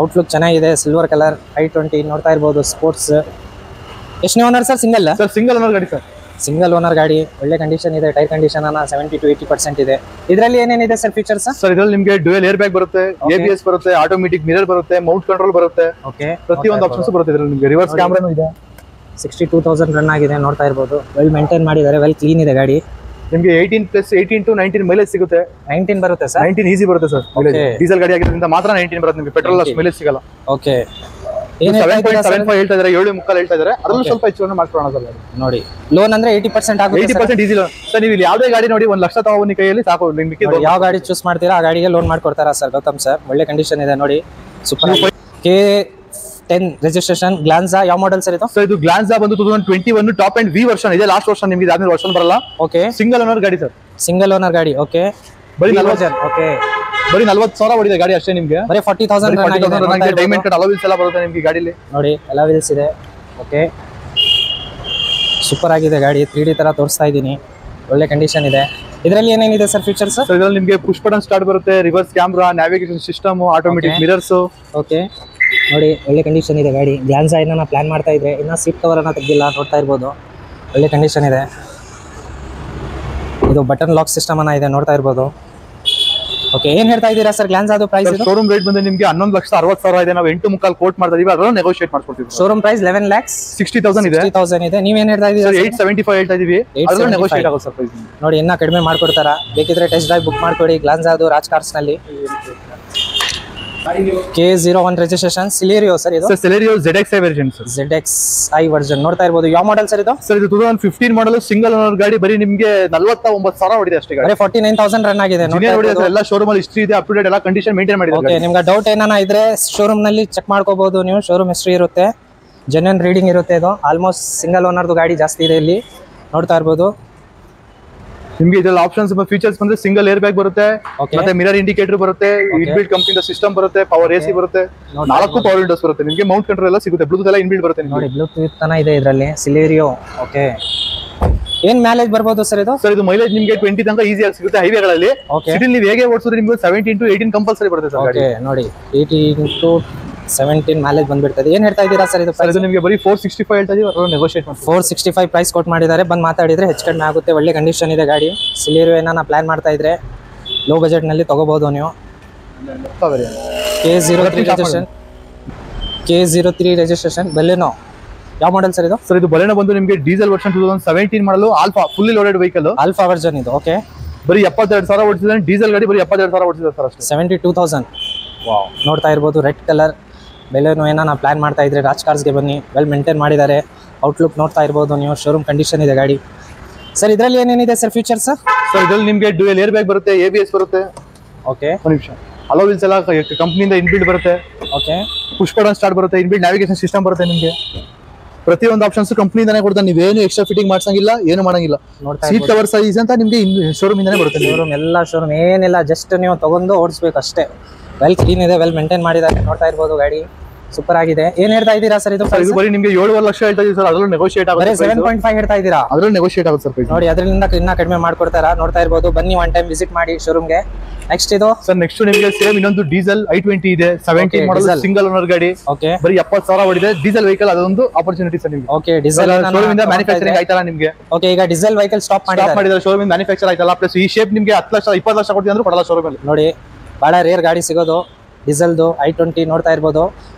ಔಟ್ಲುಕ್ ಚೆನ್ನಾಗಿದೆ, ಸಿಲ್ವರ್ ಕಲರ್ i20 ನೋಡ್ತಾ ಇರಬಹುದು. ಸ್ಪೋರ್ಟ್ಸ್. ಎಷ್ಟನೇ owner sir? Single sir, single owner ಗಾಡಿ ಸರ್. ಸಿಂಗಲ್ ಓನರ್ ಗಾಡಿ, ಒಳ್ಳೆ ಕಂಡೀಷನ್ ಇದೆ. ಟೈರ್ ಕಂಡೀಷನ್ 70 to 80% ಇದೆ. ಇದರಲ್ಲಿ ಏನೇನಿದೆ ಸರ್ ಫೀಚರ್ಸ್? ಸರ್ ಇದರಲ್ಲಿ ನಿಮಗೆ ಡ್ಯುಯಲ್ ಏರ್ ಬ್ಯಾಗ್ ಬರುತ್ತೆ, ABS ಬರುತ್ತೆ, ಆಟೋಮೆಟಿಕ್ ಮಿರರ್ ಬರುತ್ತೆ, ಮೌಂಟ್ ಕಂಟ್ರೋಲ್ ಬರುತ್ತೆ. ಓಕೆ, ಪ್ರತಿಯೊಂದು ಆಪ್ಷನ್ಸ್ ಬರುತ್ತೆ ಇದರಲ್ಲಿ. ನಿಮಗೆ ರಿವರ್ಸ್ ಕ್ಯಾಮೆರಾನು ಇದೆ. 62,000 ರನ್ ಆಗಿದೆ, ನೋಡ್ತಾ ಇರ್ಬೋದು. ವೆಲ್ ಮೇಂಟೈನ್ ಮಾಡಿದ್ದಾರೆ, ವೆಲ್ ಕ್ಲೀನ್ ಇದೆ ಗಾಡಿ. ನಿಮಗೆ 18 to 19 ಮೈಲೇಜ್ ಸಿಗುತ್ತೆ. 19 ಬರುತ್ತೆ ಸರ್? 19 ಈಸಿ ಬರುತ್ತೆ ಸರ್. ಡೀಸೆಲ್ ಗಾಡಿ ಆಗಿರೋದ್ರಿಂದ ಮಾತ್ರ 19 ಬರುತ್ತೆ. ನಿಮಗೆ ಪೆಟ್ರೋಲ್ ಅಷ್ಟು ಮೈಲೇಜ್ ಸಿಗಲ್ಲ. ಓಕೆ, 7.75 ಹೇಳ್ತಾ ಇದ್ದಾರೆ, 7.75 ಹೇಳ್ತಾ ಇದ್ದಾರೆ. ಅದರಲ್ಲೂ ಸ್ವಲ್ಪ ಹೆಚ್ಚು ಮಾಡ್ಕೊಳ್ಳೋಣ ಸರ್. ನೋಡಿ, ಲೋನ್ ಅಂದ್ರೆ 80% ಆಗುತ್ತೆ. 80% ಈಸಿ ಲೋನ್ ಸರ್. ನೀವು ಇಲ್ಲಿ ಯಾವುದೇ ಗಾಡಿ ನೋಡಿ 1 ಲಕ್ಷ ತಗೊಂಡು ಕೈಯಲ್ಲಿ ಸಾಕು. ನಿಮಗೆ ಯಾವ ಗಾಡಿ ಚೂಸ್ ಮಾಡ್ತೀರಾ ಆ ಗಾಡಿಗೆ ಲೋನ್ ಮಾಡ್ಕೊಡ್ತಾರಾ ಸರ್ ಗೌತಮ್ ಸರ್? ಒಳ್ಳೆ ಕಂಡೀಷನ್ ಇದೆ ನೋಡಿ, ಸೂಪರ್. K10 registration, Glanza. ಯಾವ ಮಾಡೆಲ್ ಸರ್ ಇದು? ಸರ್ ಇದು ಗ್ಲಾನ್ಸಾ ಬಂದು 2021 ಟಾಪ್ ಅಂಡ್ ವಿ ವರ್ಷನ್ ಇದೆ. ಲಾಸ್ಟ್ ವರ್ಷನ್ ನಿಮಗೆ ಆದ್ಮೇಲೆ ವರ್ಷನ್ ಬರಲ್ಲ. ಓಕೆ, ಸಿಂಗಲ್ ಓನರ್ ಗಾಡಿ ಸರ್. ಸಿಂಗಲ್ ಓನರ್ ಗಾಡಿ. ಓಕೆ, ಬರೀ 40,000. ಓಕೆ, ಬರೀ 40,000 ಹೊಡಿದೆ ಗಾಡಿ ಅಷ್ಟೇ. ನಿಮಗೆ ಬರೀ 40,000 ಡೈಮಂಡ್ ಕಟ್ ಅಲೋ ವೀಲ್ಸ್ ಎಲ್ಲ ಬರುತ್ತೆ ನಿಮಗೆ ಗಾಡಿಲಿ. ನೋಡಿ, ಎಲ್ಲ ವೀಲ್ಸ್ ಇದೆ. ಓಕೆ, ಸೂಪರ್ ಆಗಿದೆ ಗಾಡಿ. 3D ತರ ತೋರಿಸ್ತಾ ಇದ್ದೀನಿ, ಒಳ್ಳೆ ಕಂಡೀಷನ್ ಇದೆ. ಇದರಲ್ಲಿ ಏನೇನಿದೆ ಸರ್ ಫೀಚರ್ಸ್? ಇದರಲ್ಲಿ ನಿಮಗೆ ಪುಷ್ ಬಟನ್ ಸ್ಟಾರ್ಟ್ ಬರುತ್ತೆ, reverse camera, navigation system, automatic mirrors. Okay, ನೋಡಿ ಒಳ್ಳೆ ಕಂಡೀಷನ್ ಇದೆ ಗಾಡಿ. ಗ್ಲಾನ್ಸಾ ಏನನ್ನ ಪ್ಲಾನ್ ಮಾಡ್ತಾ ಇದ್ರೆ, ಇನ್ನ ಸೀಟ್ ಕವರ್ ಅನ್ನ ತೆಗೆದಿಲ್ಲ, ನೋಡ್ತಾ ಇರ್ಬೋದು. ಒಳ್ಳೆ ಕಂಡೀಷನ್ ಇದೆ. ಇದು ಬಟನ್ ಲಾಕ್ ಸಿಸ್ಟಮ್ ಅನ್ನ ಇದೆ, ನೋಡ್ತಾ ಇರ್ಬೋದು. ಓಕೆ, ಏನ್ ಹೇಳ್ತಾ ಇದ್ದೀರಾ ಸರ್ ಗ್ಲಾನ್ಸಾದು ಪ್ರೈಸ್? ಶೋರೂಮ್ ರೇಟ್ ಬಂದು ನಿಮಗೆ 11,60,000 ಇದೆ. ನಾವು 8.25 ಕೋಟ್ ಮಾಡ್ತಾ ಇದೀವಿ, ಅದನ್ನ ನೆಗೋಶಿಯೇಟ್ ಮಾಡ್ಕೊಡ್ತೀವಿ. ಶೋರೂಮ್ ಪ್ರೈಸ್ 11,60,000 ಇದೆ. 60,000 ಇದೆ. ನೀವೇನ್ ಹೇಳ್ತಾ ಇದ್ದೀರಾ? 875 ಹೇಳ್ತಾ ಇದೀವಿ, ಅದನ್ನ ನೆಗೋಶಿಯೇಟ್ ಆಗುತ್ತೆ ಸರ್ ಪ್ರೈಸ್. ನೋಡಿ, ಇನ್ನ ಕಡಿಮೆ ಮಾಡ್ಕೊಡ್ತಾರಾ? ಬೇಕಿದ್ರೆ ಟೆಸ್ಟ್ ಡ್ರೈವ್ ಬುಕ್ ಮಾಡ್ಕೊಡಿ ಗ್ಲಾನ್ಸಾದು ರಾಜ್ ಕಾರ್ಸ್ ನಲ್ಲಿ. K01 ರಿಜಿಸ್ಟ್ರೇಷನ್, ಸಿಲೆರಿಯೋ ಸರ್ ಇದು? ಸಿಲೆರಿಯೋ ZXi ವೆರ್ಷನ್ ಸರ್. ZXi ವರ್ಷನ್, ನೋಡ್ತಾ ಇರ್ಬೋದು. ಯಾವ ಮಾಡೆಲ್ ಸರ್ ಇದು? ಸರ್ ಇದು 2015 ಮಾಡಲ್, ಸಿಂಗಲ್ ಓನರ್ ಗಾಡಿ. ಬರೀ ನಿಮಗೆ 49,000 ಹೊಡಿದೆ ಅಷ್ಟೇ ಗಾಡಿ. 49,000 ರನ್ ಆಗಿದೆ. ಎಲ್ಲ ಶೋರೂಮ್ ಅಲ್ಲಿ ಹಿಸ್ಟ್ರಿ ಇದೆ, ಅಪ್ ಟು ಡೇಟ್ ಎಲ್ಲ ಕಂಡೀಷನ್ ಮೇಂಟೈನ್ ಮಾಡಿದ್ದಾರೆ. ಓಕೆ, ನಿಮ್ಗೆ ಡೌಟ್ ಏನಾನ ಇದ್ರೆ ಶೋರೂಮ್ ನಲ್ಲಿ ಚೆಕ್ ಮಾಡ್ಕೋಬಹುದು ನೀವು. ಶೋರೂಮ್ ಹಿಸ್ಟ್ರಿ ಇರುತ್ತೆ, ಜೆನ್ಯೂನ್ ರೀಡಿಂಗ್ ಇರುತ್ತೆ. ಇದು ಆಲ್ಮೋಸ್ಟ್ ಸಿಂಗಲ್ ಓನರ್ದು ಗಾಡಿ ಜಾಸ್ತಿ ಇದೆ ಇಲ್ಲಿ, ನೋಡ್ತಾ ಇರ್ಬೋದು. ನಿಮಗೆ ಇದೆಲ್ಲ ಆಪ್ಷನ್ಸ್ ಫೀಚರ್ಸ್ ಬಂದ್ರೆ ಸಿಂಗಲ್ ಏರ್ ಬ್ಯಾಗ್ ಬರುತ್ತೆ, ಮತ್ತೆ ಮಿರರ್ ಇಂಡಿಕೇಟರ್ ಬರುತ್ತೆ, ಇನ್ಬಿಲ್ಟ್ ಕಂಪನಿಯಿಂದ ಸಿಸ್ಟಮ್ ಬರುತ್ತೆ, ಪವರ್ AC ಬರುತ್ತೆ, 4 ಪವರ್ ವಿಂಡೋಸ್ ಬರುತ್ತೆ. ನಿಮಗೆ ಮೌಂಟ್ ಕಂಟ್ರೋಲ್ ಎಲ್ಲ ಸಿಗುತ್ತೆ, ಬ್ಲೂಟೂತ್ ಎಲ್ಲ ಇನ್ಬಿಲ್ಟ್ ಬರುತ್ತೆ. ನೋಡಿ, ಬ್ಲೂಟೂತ್ ತನ ಇದೆ ಇದರಲ್ಲಿ, ಸಿಲೆರಿಯೋ. ಓಕೆ, ಏನ್ ಮೈಲೇಜ್ ಬರ್ಬೋದು ಸರ್ ಇದು? ಸರ್ ಇದು ಮೈಲೇಜ್ ನಿಮಗೆ 20 ತನಕ ಈಸಿ ಆಗಿ ಸಿಗುತ್ತೆ ಹೈವೇಗಳಲ್ಲಿ. ಸಿಟಿ ನೀವು ಹೇಗೆ ಓಡಿಸಿದ್ರೆ ನಿಮಗೆ 17 to 18 ಕಂಪಲ್ಸರಿ ಬರುತ್ತೆ ಸರ್ ಗಾಡಿ. ನೋಡಿ, 18 to 17 ಮೈಲೇಜ್ ಬಂದ್ಬಿಡ್ತದೆ. ಏನ್ ಹೇಳ್ತಾ ಇದ್ದೀರಾ ಸರ್ ಇದು? ಇದು ನಿಮಗೆ ಬರೀ 465 ಹೇಳ್ತಾ ಇದೀವಿ, ಅದನ್ನ ನೆಗೋಶಿಯೇಟ್ ಮಾಡಿ 465 ಪ್ರೈಸ್ ಕೊಟ್ ಮಾಡಿದ್ದಾರೆ. ಬಂದು ಮಾತಾಡಿದ್ರೆ ಹೆಚ್ಚು ಕಡಿಮೆ ಆಗುತ್ತೆ. ಒಳ್ಳೆ ಕಂಡೀಷನ್ ಇದೆ ಗಾಡಿ. ಸಿಲೆರಿಯೋ ಏನಾನ ಪ್ಲಾನ್ ಮಾಡ್ತಾ ಇದ್ರೆ ಲೋ ಬಜೆಟ್ ನಲ್ಲಿ ತಗೋಬಹುದು ನೀವು. K03 registration, ಬೆಲೆನೋ. ಯಾವ ಮಾಡೆಲ್ ಸರ್ ಇದು? ಸರ್ ಇದು ಬಲೆನೋ ಬಂದು ನಿಮಗೆ ಡೀಸೆಲ್ ವರ್ಷನ್ 2017 ಮಾಡಲು, alpha fully loaded vehicle, alpha version ಇದು. ಓಕೆ, ಬರೀ 72,000 ಓಡಿಸಿದ್ರೆ. ಡೀಸೆಲ್ ಗಾಡಿ ಬರೀ 72,000 ಓಡಿಸಿದೆ ಸರ್ ಅಷ್ಟೇ. 72,000. ವಾವ್, ನೋಡ್ತಾ ಇರ್ಬೋದು. ರೆಡ್ ಕಲರ್ ಬೆಲೆನೋ ಏನಾನ ಪ್ಲಾನ್ ಮಾಡ್ತಾ ಇದ್ರೆ ರಾಜ್ ಕಾರ್ಸ್ಗೆ ಬನ್ನಿ, ವೆಲ್ ಮೇಂಟೈನ್ ಮಾಡಿದ್ದಾರೆ. ಔಟ್ಲುಕ್ ನೋಡ್ತಾ ಇರ್ಬೋದು ನೀವು, ಶೋರೂಮ್ ಕಂಡೀಷನ್ ಇದೆ ಗಾಡಿ. ಸರ್ ಇದರಲ್ಲಿ ಏನೇನಿದೆ ಸರ್ ಫೀಚರ್ಸ್? ಸರ್ ಇದರಲ್ಲಿ ನಿಮಗೆ ಡ್ಯುಯಲ್ ಏರ್ ಬ್ಯಾಗ್ ಬರುತ್ತೆ, ABS ಬರುತ್ತೆ. ಓಕೆ, ಒಂದು ನಿಮಿಷ. ಅಲೋ ವೀಲ್ಸ್ ಎಲ್ಲ ಕಂಪನಿಯಿಂದ ಇನ್ಬಿಲ್ಡ್ ಬರುತ್ತೆ. ಓಕೆ, ಪುಷ್ ಬಟನ್ ಸ್ಟಾರ್ಟ್ ಬರುತ್ತೆ, ಇನ್ಬಿಲ್ಡ್ ನ್ಯಾವಿಗೇಷನ್ ಸಿಸ್ಟಮ್ ಬರುತ್ತೆ. ನಿಮಗೆ ಪ್ರತಿಯೊಂದು ಆಪ್ಷನ್ಸ್ ಕಂಪನಿಯಿಂದಾನೇ ಕೊಡ್ತಾರೆ. ನೀವೇನು ಎಕ್ಸ್ಟ್ರಾ ಫಿಟ್ಟಿಂಗ್ ಮಾಡ್ಸಂಗಿಲ್ಲ, ಏನು ಮಾಡಂಗಿಲ್ಲ. ಸೀಟ್ ಕವರ್ ಸೈಜ್ ಅಂತ ನಿಮಗೆ ಶೋರೂಮ್ ಇಂದಾನೇ ಬರುತ್ತೆ. ಶೋರೂಮ್ ಎಲ್ಲ ಶೋರೂಮ್ ಏನಿಲ್ಲ, ಜಸ್ಟ್ ನೀವು ತಗೊಂಡು ಓಡಿಸ್ಬೇಕು ಅಷ್ಟೇ. ವೆಲ್ ಕ್ಲೀನ್ ಇದೆ, ವೆಲ್ ಮೇಂಟೈನ್ ಮಾಡಿದ್ದಾರೆ, ನೋಡ್ತಾ ಇರ್ಬೋದು. ಗಾಡಿ ಸೂಪರ್ ಆಗಿದೆ. ಏನ್ ಹೇಳ್ತಾ ಇದ್ದೀರಾ ಸರ್ ಇದು? ಇದು ಬರೀ ನಿಮಗೆ 7.5 ಲಕ್ಷ ಹೇಳ್ತಾ ಇದೀವಿ ಸರ್, ಅದರಲ್ಲೂ ನೆಗೋಶಿಯೇಟ್ ಆಗುತ್ತೆ. 7.5 ಹೇಳ್ತಾ ಇದ್ದೀರಾ? ಅದರಲ್ಲೂ ನೆಗೋಶಿಯೇಟ್ ಆಗುತ್ತೆ ಸರ್. ನೋಡಿ, ಅದರಿಂದ ಇನ್ನ ಕಡಿಮೆ ಮಾಡ್ಕೊಡ್ತಾರಾ, ನೋಡ್ತಾ ಇರ್ಬೋದು. ಬನ್ನಿ, ಒನ್ ಟೈಮ್ ವಿಸಿಟ್ ಮಾಡಿ ಶೋರೂಮ್ಗೆ. ನೆಕ್ಸ್ಟ್ ಇದು ಸರ್, ನೆಕ್ಸ್ಟ್ ನಿಮಗೆ ಸೇಮ್ ಇನ್ನೊಂದು ಡೀಸೆಲ್ i20 ಇದೆ, 17 ಮಾಡಲ್, ಸಿಂಗಲ್ ಓನರ್ ಗಾಡಿ. ಓಕೆ, ಬರೀ 70,000 ಹೊಡಿದೆ. ಡೀಸೆಲ್ ವೆಹಿಕಲ್, ಅದೊಂದು ಆಪರ್ಚುನಿಟಿ ಸರ್ ನಿಮಗೆ. ಓಕೆ, ಡೀಸೆಲ್ ಶೋರೂಮ್ ಇಂದ ಮ್ಯಾನುಫ್ಯಾಕ್ಚರಿಂಗ್ ಆಯ್ತಲ್ಲ ನಿಮಗೆ. ಓಕೆ, ಈಗ ಡೀಸೆಲ್ ವೆಹಿಕಲ್ ಸ್ಟಾಪ್ ಮಾಡಿದ್ದಾರೆ, ಶೋರೂಮ್ ಇಂದ ಮ್ಯಾನುಫ್ಯಾಕ್ಚರ್ ಆಯ್ತಲ್ಲ. ಪ್ಲಸ್ ಈ ಶೇಪ್ ನಿಮಗೆ 10 ಲಕ್ಷ 20 ಲಕ್ಷ ಕೊಡ್ತೀವಿ ಅಂದ್ರೆ ಕೊಡಲ್ಲ ಶೋರೂಮ್ ಅಲ್ಲಿ. ನೋಡಿ, ಬಹಳ ರೇರ್ ಗಾಡಿ ಸಿಗೋದು ಡೀಸೆಲ್ದು i20, ನೋಡ್ತಾ ಇರ್ಬೋದು.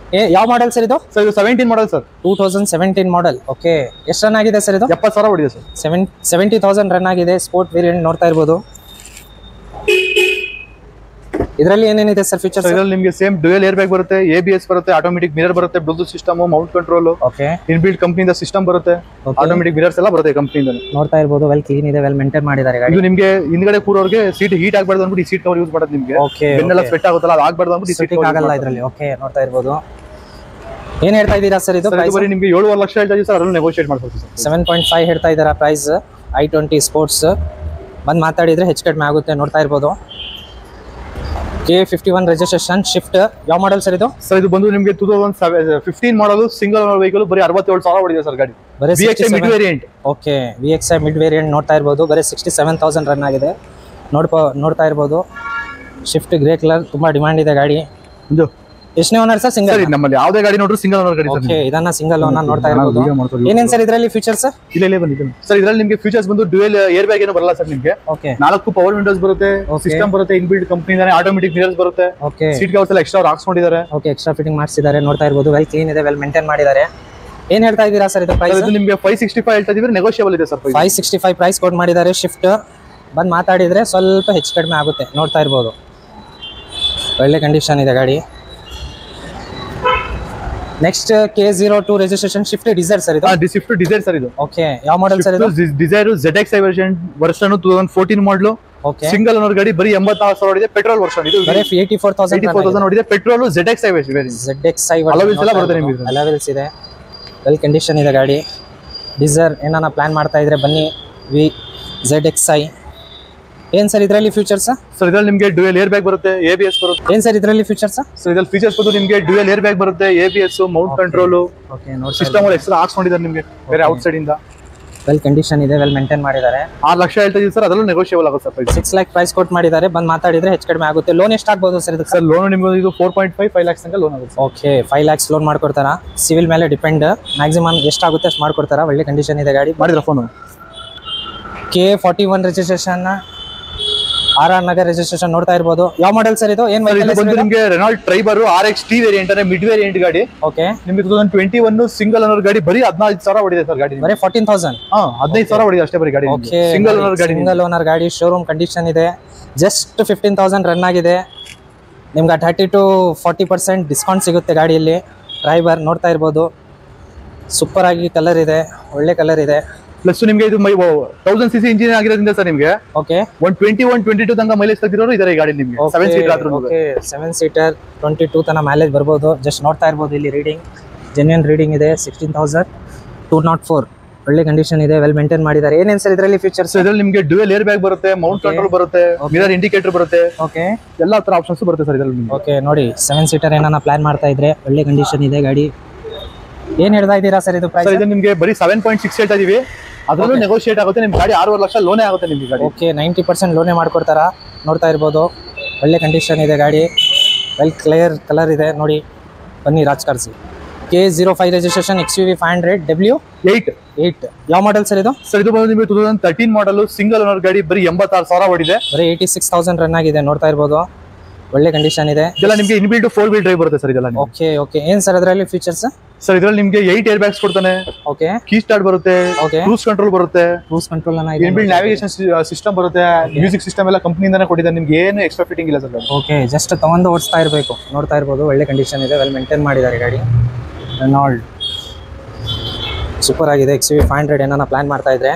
ಯಾವ ಮಾಡೆಲ್ ಸರ್ ಇದು? ಸರ್ ಇದು 17 ಮಾಡಲ್ ಸರ್, 2017 ಮಾಡೆಲ್. ಓಕೆ, ಎಷ್ಟು ರನ್ ಆಗಿದೆ ಸರ್ ಇದು? 70,000 ಹೊಡಿದೆ ಸರ್. 70,000 ರನ್ ಆಗಿದೆ. ಸ್ಪೋರ್ಟ್ ವೇರಿಯಂಟ್, ನೋಡ್ತಾ ಇರ್ಬೋದು. ಇದರಲ್ಲಿ ಏನೇನಿದೆ ಸರ್ ಫೀಚರ್ಸ್? ಇದರಲ್ಲಿ ನಿಮಗೆ ಸೇಮ್ ಡ್ಯುಯಲ್ ಏರ್ ಬ್ಯಾಗ್ ಬರುತ್ತೆ, ABS ಬರುತ್ತೆ, ಆಟೋಮೆಟಿಕ್ ಮಿರರ್ ಬರುತ್ತೆ, Bluetooth system, mount control. Okay, inbuilt ಕಂಪನಿಯಿಂದ ಸಿಸ್ಟಮ್ ಬರುತ್ತೆ, ಆಟೋಮೆಟಿಕ್ ಮಿರರ್ಸ್ ಎಲ್ಲ ಬರುತ್ತೆ ಕಂಪನಿಯಿಂದ. ನೋಡ್ತಾ ಇರ್ಬೋದು, ವೆಲ್ ಕ್ಲೀನ್ ಇದೆ, ವೆಲ್ ಮೇಂಟೈನ್ ಮಾಡಿದ್ದಾರೆ ಗಾಡಿ. ಇದು ನಿಮಗೆ ಹಿಂದ್ಗಡೆ ಕೂರೋರಿಗೆ ಸೀಟ್ ಹೀಟ್ ಆಗಬಾರ್ದು ಅಂದ್ಬಿಟ್ಟು ಈ ಸೀಟ್ ಕವರ್ ಯೂಸ್ ಮಾಡೋದು ನಿಮಗೆ. ಓಕೆ, ಬೆನ್ನೆಲ್ಲ ಸ್ವೆಟ್ ಆಗುತ್ತಲ್ಲ, ಅದು ಆಗಬಾರ್ದು ಅಂದ್ಬಿಟ್ಟು ಈ ಸೀಟ್ ಆಗಲ್ಲ ಇದರಲ್ಲಿ. ಓಕೆ, ನೋಡ್ತಾ ಇರ್ಬೋದು. ಏನ್ ಹೇಳ್ತಾ ಇದ್ದೀರಾ ಸರ್ ಇದು? ಬರೀ ನಿಮಗೆ 7.5 ಲಕ್ಷ ಹೇಳ್ತಾ ಇದೀವಿ ಸರ್, ಅದನ್ನು ನೆಗೋಶಿಯೇಟ್ ಮಾಡ್ಕೊಡ್ತೀವಿ ಸರ್. 7.5 ಹೇಳ್ತಾ ಇದ್ದೀರಾ ಪ್ರೈಸ್. i20 ಸ್ಪೋರ್ಟ್ಸ್ ಬಂದು ಮಾತಾಡಿದ್ರೆ ಹೆಚ್ಚು ಕಡಿಮೆ ಆಗುತ್ತೆ, ನೋಡ್ತಾ ಇರ್ಬೋದು. K51 registration, shift. ಯಾವ ಮಾಡೆಲ್ ಸರ್ ಇದು? ಸರ್ ಇದು ಬಂದು ನಿಮಗೆ 2015 ಮಾಡಲು, ಸಿಂಗಲ್ ಓನರ್ ವೆಹಿಕಲ್, ಬರೀ 67,000 ಹೊಡಿದೆ ಸರ್ ಗಾಡಿ. VXi mid variant. Okay, VXi mid variant, ನೋಡ್ತಾ ಇರ್ಬೋದು. ಬರೀ 67,000 ರನ್ ಆಗಿದೆ, ನೋಡ್ತಾ ಇರ್ಬೋದು. ಶಿಫ್ಟ್ ಗ್ರೇ ಕಲರ್, ತುಂಬಾ ಡಿಮಾಂಡ್ ಇದೆ ಗಾಡಿ. ಎಷ್ಟನೇ ಓನರ್ ಸರ್? ಸಿಂಗಲ್. ನಮ್ಮಲ್ಲಿ ಯಾವುದೇ ಗಾಡಿ ನೋಡ್ರು ಸಿಂಗಲ್ ಓನರ್ ಗಾಡಿ. ಓಕೆ, ಇದನ್ನ ಸಿಂಗಲ್ ಓನರ್ ನೋಡ್ತಾ ಇರಬಹುದು. ಏನೇನ್ ಸರ್ ಇದರಲ್ಲಿ ಫೀಚರ್ಸ್? ಇಲ್ಲೇ ಬಂದಿದೆ ಸರ್. ಇದರಲ್ಲಿ ನಿಮಗೆ ಫೀಚರ್ಸ್ ಬಂದು ಡ್ಯುಯಲ್ ಏರ್ ಬ್ಯಾಗ್ ಏನು ಬರಲ್ಲ ಸರ್ ನಿಮಗೆ. ಓಕೆ, 4 ಪವರ್ ವಿಂಡೋಸ್ ಬರುತ್ತೆ, ಸಿಸ್ಟಮ್ ಬರುತ್ತೆ, ಇನ್ಬಿಲ್ಟ್ ಕಂಪನಿದಾನೆ, ಆಟೋಮೆಟಿಕ್ ಮಿರರ್ಸ್ ಬರುತ್ತೆ. ಓಕೆ, ಸೀಟ್ ಕವರ್ಸ್ ಎಲ್ಲ ಎಕ್ಸ್ಟ್ರಾ ಹಾಕ್ಸ್ಕೊಂಡಿದ್ದಾರೆ. ಓಕೆ, ಎಕ್ಸ್ಟ್ರಾ ಫಿಟ್ಟಿಂಗ್ ಮಾಡಿಸಿದ್ದಾರೆ ನೋಡ್ತಾ ಇರಬಹುದು. ವೆಲ್ ಕ್ಲೀನ್ ಇದೆ, ವೆಲ್ ಮೇಂಟೈನ್ ಮಾಡಿದ್ದಾರೆ. ಏನ್ ಹೇಳ್ತಾ ಇದ್ದೀರಾ ಸರ್ ಇದು ಪ್ರೈಸ್? ಇದು ನಿಮಗೆ 565 ಹೇಳ್ತಾ ಇದೀವಿ, ನೆಗೋಷಿಯಬಲ್ ಇದೆ ಸರ್. 565 ಪ್ರೈಸ್ ಕೋಟ್ ಮಾಡಿದ್ದಾರೆ. ಶಿಫ್ಟ್ ಬಂದು ಮಾತಾಡಿದ್ರೆ ಸ್ವಲ್ಪ ಹೆಚ್ಚು ಕಡಿಮೆ ಆಗುತ್ತೆ, ನೋಡ್ತಾ ಇರ್ಬೋದು. ಒಳ್ಳೆ ಕಂಡೀಷನ್ ಇದೆ ಗಾಡಿ. Next K02 registration Swift Dzire sir ಇದು. ಶಿಫ್ಟ್ ಡಿಸೈರ್ ಸರ್ ಇದು. ಓಕೆ, ಯಾವ ಮಾಡೆಲ್ ಸರ್ ಇದು? ಡಿಸೈರ್ ZXi ವರ್ಷನ್ 2014 ಮಾಡಲು. ಓಕೆ, ಸಿಂಗಲ್ ಓನರ್ ಗಾಡಿ, ಬರೀ 84,000 ಓಡಿದೆ. ಪೆಟ್ರೋಲ್ ವರ್ಷನ್ ಇದು. ಬರೀ 84,000 ಓಡಿದೆ. ಪೆಟ್ರೋಲ್ ZXi ಅಲೋವಿಲ್ಸ್ ಎಲ್ಲ ಬರುತ್ತೆ ನಿಮಗೆ. ಅಲೋವಿಲ್ಸ್ ಇದೆ, ವೆಲ್ ಕಂಡೀಷನ್ ಇದೆ ಗಾಡಿ. ಡಿಸೈರ್ ಏನಾನ ಪ್ಲಾನ್ ಮಾಡ್ತಾ ಇದ್ರೆ ಬನ್ನಿ. ZXi. ಏನ್ ಸರ್ ಇದರಲ್ಲಿ ಫೀಚರ್ಸ್? ಸರ್ ಇದರಲ್ಲಿ ನಿಮಗೆ ಡ್ಯುಯಲ್ ಏರ್ ಬ್ಯಾಗ್ ಬರುತ್ತೆ, ABS ಬರುತ್ತೆ. ಏನ್ ಸರ್ ಇದರಲ್ಲಿ ಫೀಚರ್ಸ್? ಸರ್ ಇದರಲ್ಲಿ ಫೀಚರ್ಸ್ ಬಂದು ನಿಮಗೆ ಡ್ಯುಯಲ್ ಏರ್ ಬ್ಯಾಗ್ ಬರುತ್ತೆ, ABS, ಮೌಂಟ್ ಕಂಟ್ರೋಲ್, ಓಕೆ, ನೋಡಿ ಸಿಸ್ಟಮ್ ಅಲ್ಲಿ ಎಕ್ಸ್ಟ್ರಾ ಹಾಕ್ಸ್ಕೊಂಡಿದ್ದಾರೆ ನಿಮಗೆ ಬೇರೆ ಔಟ್ ಸೈಡ್ ಇಂದ. ವೆಲ್ ಕಂಡೀಷನ್ ಇದೆ, ವೆಲ್ ಮೇಂಟೈನ್ ಮಾಡಿದ್ದಾರೆ. 6 ಲಕ್ಷ ಹೇಳ್ತಾ ಇದೀವಿ ಸರ್, ಅದರಲ್ಲೂ ನೆಗೋಷಿಯಬಲ್ ಆಗುತ್ತೆ ಸರ್. 6 ಲಕ್ಷ ಪ್ರೈಸ್ ಕೊಟ್ ಮಾಡಿದ್ದಾರೆ, ಬಂದು ಮಾತಾಡಿದ್ರೆ ಹೆಚ್ಚು ಕಡಿಮೆ ಆಗುತ್ತೆ. ಲೋನ್ ಎಷ್ಟು ಆಗ್ಬೋದು ಸರ್ ಇದಕ್ಕೆ? ಸರ್ ಲೋನ್ ನಿಮಗೆ ಇದು 4.5 lakhs ತನಕ ಲೋನ್ ಆಗುತ್ತೆ. ಓಕೆ, 5 lakhs ಲೋನ್ ಮಾಡ್ಕೊಡ್ತಾರಾ? ಸಿವಿಲ್ ಮೇಲೆ ಡಿಪೆಂಡ್, ಮ್ಯಾಕ್ಸಿಮಮ್ ಎಷ್ಟಾಗುತ್ತೆ ಅಷ್ಟು ಮಾಡ್ಕೊಡ್ತಾರಾ. ಒಳ್ಳೆ ಕಂಡೀಷನ್ ಇದೆ ಗಾಡಿ. ಮಾಡಿದ್ರ phone K41 registration, RR Nagar registration ನೋಡ್ತಾ ಇರಬಹುದು. ಯಾವ ಮಾಡೆಲ್ ಸರ್ ಇದು? ಏನ್ ಬಂದು ನಿಮಗೆ ರೆನಾಲ್ಟ್ ಟ್ರೈಬರ್ RX-T ವೇರಿಯಂಟ್ ಅಂದ್ರೆ ಮಿಡ್ ವೇರಿಯಂಟ್ ಗಾಡಿ. ಓಕೆ, ನಿಮಗೆ 2021 ಸಿಂಗಲ್ ಓನರ್ ಗಾಡಿ, ಬರೀ 15,000 ಹೊಡಿದೆ ಸರ್ ಗಾಡಿ. ಬರೀ 14,000. 15,000 ಹೊಡಿದೆ ಅಷ್ಟೇ ಬರೀ ಗಾಡಿ. ಓಕೆ, ಸಿಂಗಲ್ ಓನರ್ ಗಾಡಿ. ಸಿಂಗಲ್ ಓನರ್ ಗಾಡಿ, ಶೋರೂಮ್ ಕಂಡೀಷನ್ ಇದೆ. ಜಸ್ಟ್ 15,000 ರನ್ ಆಗಿದೆ. ನಿಮ್ಗೆ 30 to 40% ಡಿಸ್ಕೌಂಟ್ ಸಿಗುತ್ತೆ ಗಾಡಿಯಲ್ಲಿ. ಟ್ರೈಬರ್ ನೋಡ್ತಾ ಇರ್ಬೋದು, ಸೂಪರ್ ಆಗಿ ಕಲರ್ ಇದೆ, ಒಳ್ಳೆ ಕಲರ್ ಇದೆ. ಪ್ಲಸ್ ನಿಮಗೆ ಇದು 1000cc ಇಂಜಿನ್ ಆಗಿರೋದ್ರಿಂದ ಸರ್ ನಿಮಗೆ ಓಕೆ 120-122 ತನಕ ಮೈಲೇಜ್ ತೆಗೆದಿರೋರು ಇದಾರೆ ಈ ಗಾಡಿ ನಿಮಗೆ. 7 ಸೀಟರ್ ಆದ್ರೂ. ಓಕೆ, 7 ಸೀಟರ್ 22 ತನಕ ಮೈಲೇಜ್ ಬರ್ಬೋದು. ಜಸ್ಟ್ ನೋಡ್ತಾ ಇರ್ಬೋದು ಇಲ್ಲಿ ರೀಡಿಂಗ್, ಜೆನ್ಯೂನ್ ರೀಡಿಂಗ್ ಇದೆ. 16,204 ಒಳ್ಳೆ ಕಂಡೀಷನ್ ಇದೆ, ವೆಲ್ ಮೇಂಟೈನ್ ಮಾಡಿದ್ದಾರೆ. ಏನೇನು ಸರ್ ಇದರಲ್ಲಿ ಫೀಚರ್ಸ್? ಇದರಲ್ಲಿ ನಿಮಗೆ ಡ್ಯುಯಲ್ ಏರ್ ಬ್ಯಾಗ್ ಬರುತ್ತೆ, ಮೌಂಟ್ ಕಂಟ್ರೋಲ್ ಬರುತ್ತೆ, ಮಿರರ್ ಇಂಡಿಕೇಟರ್ ಬರುತ್ತೆ. ಓಕೆ, ಎಲ್ಲಾ ತರ ಆಪ್ಷನ್ಸ್ ಬರುತ್ತೆ ಸರ್ ಇದರಲ್ಲಿ. ಓಕೆ, ನೋಡಿ 7 ಸೀಟರ್ ಏನಾನ ಪ್ಲಾನ್ ಮಾಡ್ತಾ ಇದ್ರೆ ಒಳ್ಳೆ ಕಂಡೀಷನ್ ಇದೆ ಗಾಡಿ. ಏನ್ ಹೇಳ್ತಾ ಇದ್ದೀರಾ ಸರ್ ಇದು ಪ್ರೈಸ್? ಇದು ನಿಮಗೆ ಬರೀ 7.6 ಹೇಳ್ತಾ ಇದೀವಿ, ಅದರಲ್ಲೂ ನೆಗೋಷಿಯೇಟ್ ಆಗುತ್ತೆ. ನಿಮ್ ಗಾಡಿ 6.5 ಲಕ್ಷ ಲೋನೇ ಆಗುತ್ತೆ ನಿಮಗೆ ಗಾಡಿ. ಓಕೆ, 90% ಲೋನೇ ಮಾಡ್ಕೊಡ್ತಾರಾ? ನೋಡ್ತಾ ಇರ್ಬೋದು, ಒಳ್ಳೆ ಕಂಡೀಷನ್ ಇದೆ ಗಾಡಿ, ವೆಲ್ ಕ್ಲಿಯರ್ ಕಲರ್ ಇದೆ. ನೋಡಿ ಬನ್ನಿ Raj cars. K05 registration XUV 500W8. ಯಾವ ಮಾಡೆಲ್ ಸರ್ ಇದು? ಸರ್ ಇದು ಬಂದು ನಿಮಗೆ 2013 ಮಾಡಲು, ಸಿಂಗಲ್ ಓನರ್ ಗಾಡಿ, ಬರೀ 86,000 ಹೊಡಿದೆ. ಬರೀ 86,000 ರನ್ ಆಗಿದೆ, ನೋಡ್ತಾ ಇರ್ಬೋದು. ಒಳ್ಳೆ ಕಂಡೀಷನ್ ಇದೆ. ಇದೆಲ್ಲ ನಿಮಗೆ ಇನ್ಬಿಲ್ಟ್ 4-wheel ಡ್ರೈವ್ ಬರುತ್ತೆ ಸರ್ ಇದೆಲ್ಲ. ಓಕೆ, ಓಕೆ, ಏನ್ ಸರ್ ಅದರಲ್ಲಿ ಫೀಚರ್ಸ್? ಸರ್ ಇದರಲ್ಲಿ ನಿಮಗೆ 8 ಏರ್ ಬ್ಯಾಗ್ಸ್ ಕೊಡ್ತಾನೆ. ಓಕೆ, ಕೀ ಸ್ಟಾರ್ಟ್ ಬರುತ್ತೆ, ಕ್ರೂಸ್ ಕಂಟ್ರೋಲ್ ಬರುತ್ತೆ, cruise control inbuilt navigation system ಬರುತ್ತೆ, ಮ್ಯೂಸಿಕ್ ಸಿಸ್ಟಮ್ ಎಲ್ಲ ಕಂಪನಿಯಿಂದಾನೆ ಕೊಟ್ಟಿದ್ದಾರೆ ನಿಮ್ಗೆ, ಏನು ಎಕ್ಸ್ಟ್ರಾ ಫಿಟ್ಟಿಂಗ್ ಇಲ್ಲ ಸರ್. ಓಕೆ, ಜಸ್ಟ್ ತಗೊಂಡು ಓಡಿಸ್ತಾ ಇರಬೇಕು. ನೋಡ್ತಾ ಇರ್ಬೋದು, ಒಳ್ಳೆ ಕಂಡೀಷನ್ ಇದೆ, ವೆಲ್ ಮೇಂಟೈನ್ ಮಾಡಿದ್ದಾರೆ ಗಾಡಿ. ರೆನಾಲ್ಡ್ ಸೂಪರ್ ಆಗಿದೆ. XUV 500 ಏನಾನ ಪ್ಲಾನ್ ಮಾಡ್ತಾ ಇದ್ರೆ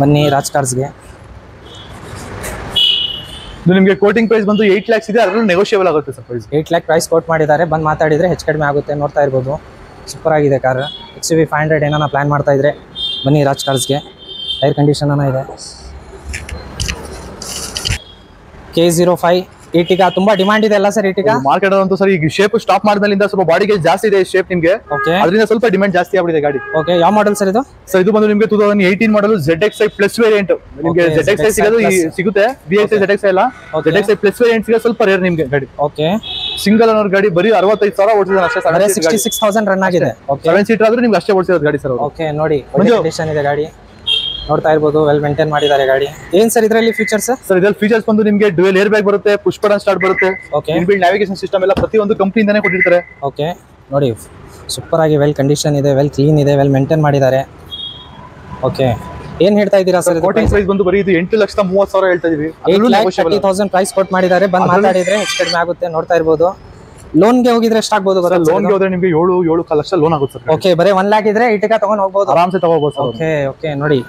ಬನ್ನಿ ರಾಜ್ ಕಾರ್ಸ್ಗೆ. ಇದು ನಿಮಗೆ ಕೋಟಿಂಗ್ ಪ್ರೈಸ್ ಬಂದು 8 lakhs ಇದೆ, ಅದರಲ್ಲೂ ನೆಗೋಷಿಯಬಲ್ ಆಗುತ್ತೆ sir price. 8 lakh price quote ಮಾಡಿದ್ದಾರೆ, ಬಂದು ಮಾತಾಡಿದ್ರೆ ಹೆಚ್ಚು ಕಡಿಮೆ ಆಗುತ್ತೆ. ನೋಡ್ತಾ ಇರ್ಬೋದು, ಸೂಪರ್ ಆಗಿದೆ ಕಾರ್. XUV 500 ಏನಾನ ಪ್ಲಾನ್ ಮಾಡ್ತಾ ಇದ್ರೆ ಬನ್ನಿ ರಾಜ್ ಕಾರ್ಸ್ಗೆ. ಟೈರ್ ಕಂಡೀಷನ್ ಇದೆ. K05 Ertiga ತುಂಬಾ ಡಿಮಾಂಡ್ ಇದೆ ಅಲ್ಲ ಸರ್ Ertiga ಮಾರ್ಕೆಟ್ ಅಂತೂ ಸರ್. ಈಗ ಶೇಪ್ ಸ್ಟಾಪ್ ಮಾಡಿದ್ಮೇಲಿಂದ ಸ್ವಲ್ಪ ಬಾಡಿಗೆ ಜಾಸ್ತಿ ಇದೆ ಶೇಪ್ ನಿಮಗೆ. ಓಕೆ, ಅದರಿಂದ ಸ್ವಲ್ಪ ಡಿಮಾಂಡ್ ಜಾಸ್ತಿ ಆಗ್ಬಿಟ್ಟಿದೆ ಗಾಡಿ. ಓಕೆ, ಯಾವ ಮಾಡೆಲ್ ಸರ್ ಇದು? ಸರ್ ಇದು ಬಂದು ನಿಮಗೆ 2018 ಮಾಡಲು ZXi ಪ್ಲಸ್ ವೇರಿಯಂಟ್. ನಿಮಗೆ ZXi ಸಿಗೋದು ಸಿಗುತ್ತೆ, VXi ZXi ಎಲ್ಲ. ZXi ಪ್ಲಸ್ ವೇರಿಯಂಟ್ ಸಿಗೋದು ಸ್ವಲ್ಪ ರೇರ್ ನಿಮಗೆ ಗಾಡಿ. ಓಕೆ, ಸಿಂಗಲ್ ಓನರ್ ಗಾಡಿ, ಬರೀ 65,000 ಓಡಿಸಿದ್ರೆ ಅಷ್ಟೇ. 66,000 ರನ್ ಆಗಿದೆ. 7 ಸೀಟರ್ ಆದ್ರೆ ನಿಮ್ಗೆ ಅಷ್ಟೇ ಓಡಿಸಿರೋದು ಗಾಡಿ ಸರ್. ಓಕೆ, ನೋಡಿ ಒಳ್ಳೆ ಕಂಡೀಷನ್ ಇದೆ ಗಾಡಿ, ನೋಡ್ತಾ ಇರ್ಬೋದು, ವೆಲ್ ಮೇಂಟೈನ್ ಮಾಡಿದ್ದಾರೆ ಗಾಡಿ. ಏನ್ ಸರ್ ಇದರಲ್ಲಿ ಫೀಚರ್ಸ್? ಸರ್ ಇದರಲ್ಲಿ ಫೀಚರ್ಸ್ ಬಂದು ನಿಮಗೆ ಡ್ಯುಯಲ್ ಏರ್ ಬ್ಯಾಗ್ ಬರುತ್ತೆ, ಪುಷ್ ಬಟನ್ ಸ್ಟಾರ್ಟ್ ಬರುತ್ತೆ, ಓಕೆ, ಇನ್ಬಿಲ್ಟ್ ನ್ಯಾವಿಗೇಷನ್ ಸಿಸ್ಟಮ್ ಎಲ್ಲ ಪ್ರತಿಯೊಂದು ಕಂಪನಿಯಿಂದಾನೇ ಕೊಟ್ಟಿರ್ತಾರೆ. ಓಕೆ, ನೋಡಿ ಸೂಪರ್ ಆಗಿ ವೆಲ್ ಕಂಡೀಷನ್ ಇದೆ, ವೆಲ್ ಕ್ಲೀನ್ ಇದೆ, ವೆಲ್ ಮೇಂಟೈನ್ ಮಾಡಿದ್ದಾರೆ. ಓಕೆ, ಏನ್ ಹೇಳ್ತಾ ಇದ್ದೀರಾ ಸರ್? ಕೋಟಿಂಗ್ ಪ್ರೈಸ್ ಬಂದು ಬರೀ ಇದು 8,30,000 ಹೇಳ್ತಾ ಇದೀವಿ. 8,30,000 ಪ್ರೈಸ್ ಕೊಟ್ಟು ಮಾಡಿದ್ದಾರೆ, ಬಂದು ಮಾತಾಡಿದ್ರೆ ಹೆಚ್ಚು ಕಡಿಮೆ ಆಗುತ್ತೆ. ನೋಡ್ತಾ ಇರ್ಬೋದು. ಲೋನ್ಗೆ ಹೋಗಿದ್ರೆ ಎಷ್ಟಾಗ್ಬೋದು? ಲೋನ್ಗೆ ಹೋದ್ರೆ ನಿಮಗೆ 7.5 ಲಕ್ಷ ಲೋನ್ ಆಗುತ್ತೆ ಸರ್. ಓಕೆ, ಬರೀ 1 lakh ಇದ್ರೆ Ertiga ತಗೊಂಡು ಹೋಗ್ಬೋದು, ಆರಾಮ್ಸೆ ತಗೋಬಹುದು ಸರ್. ಓಕೆ, ಓಕೆ, ನೋಡಿ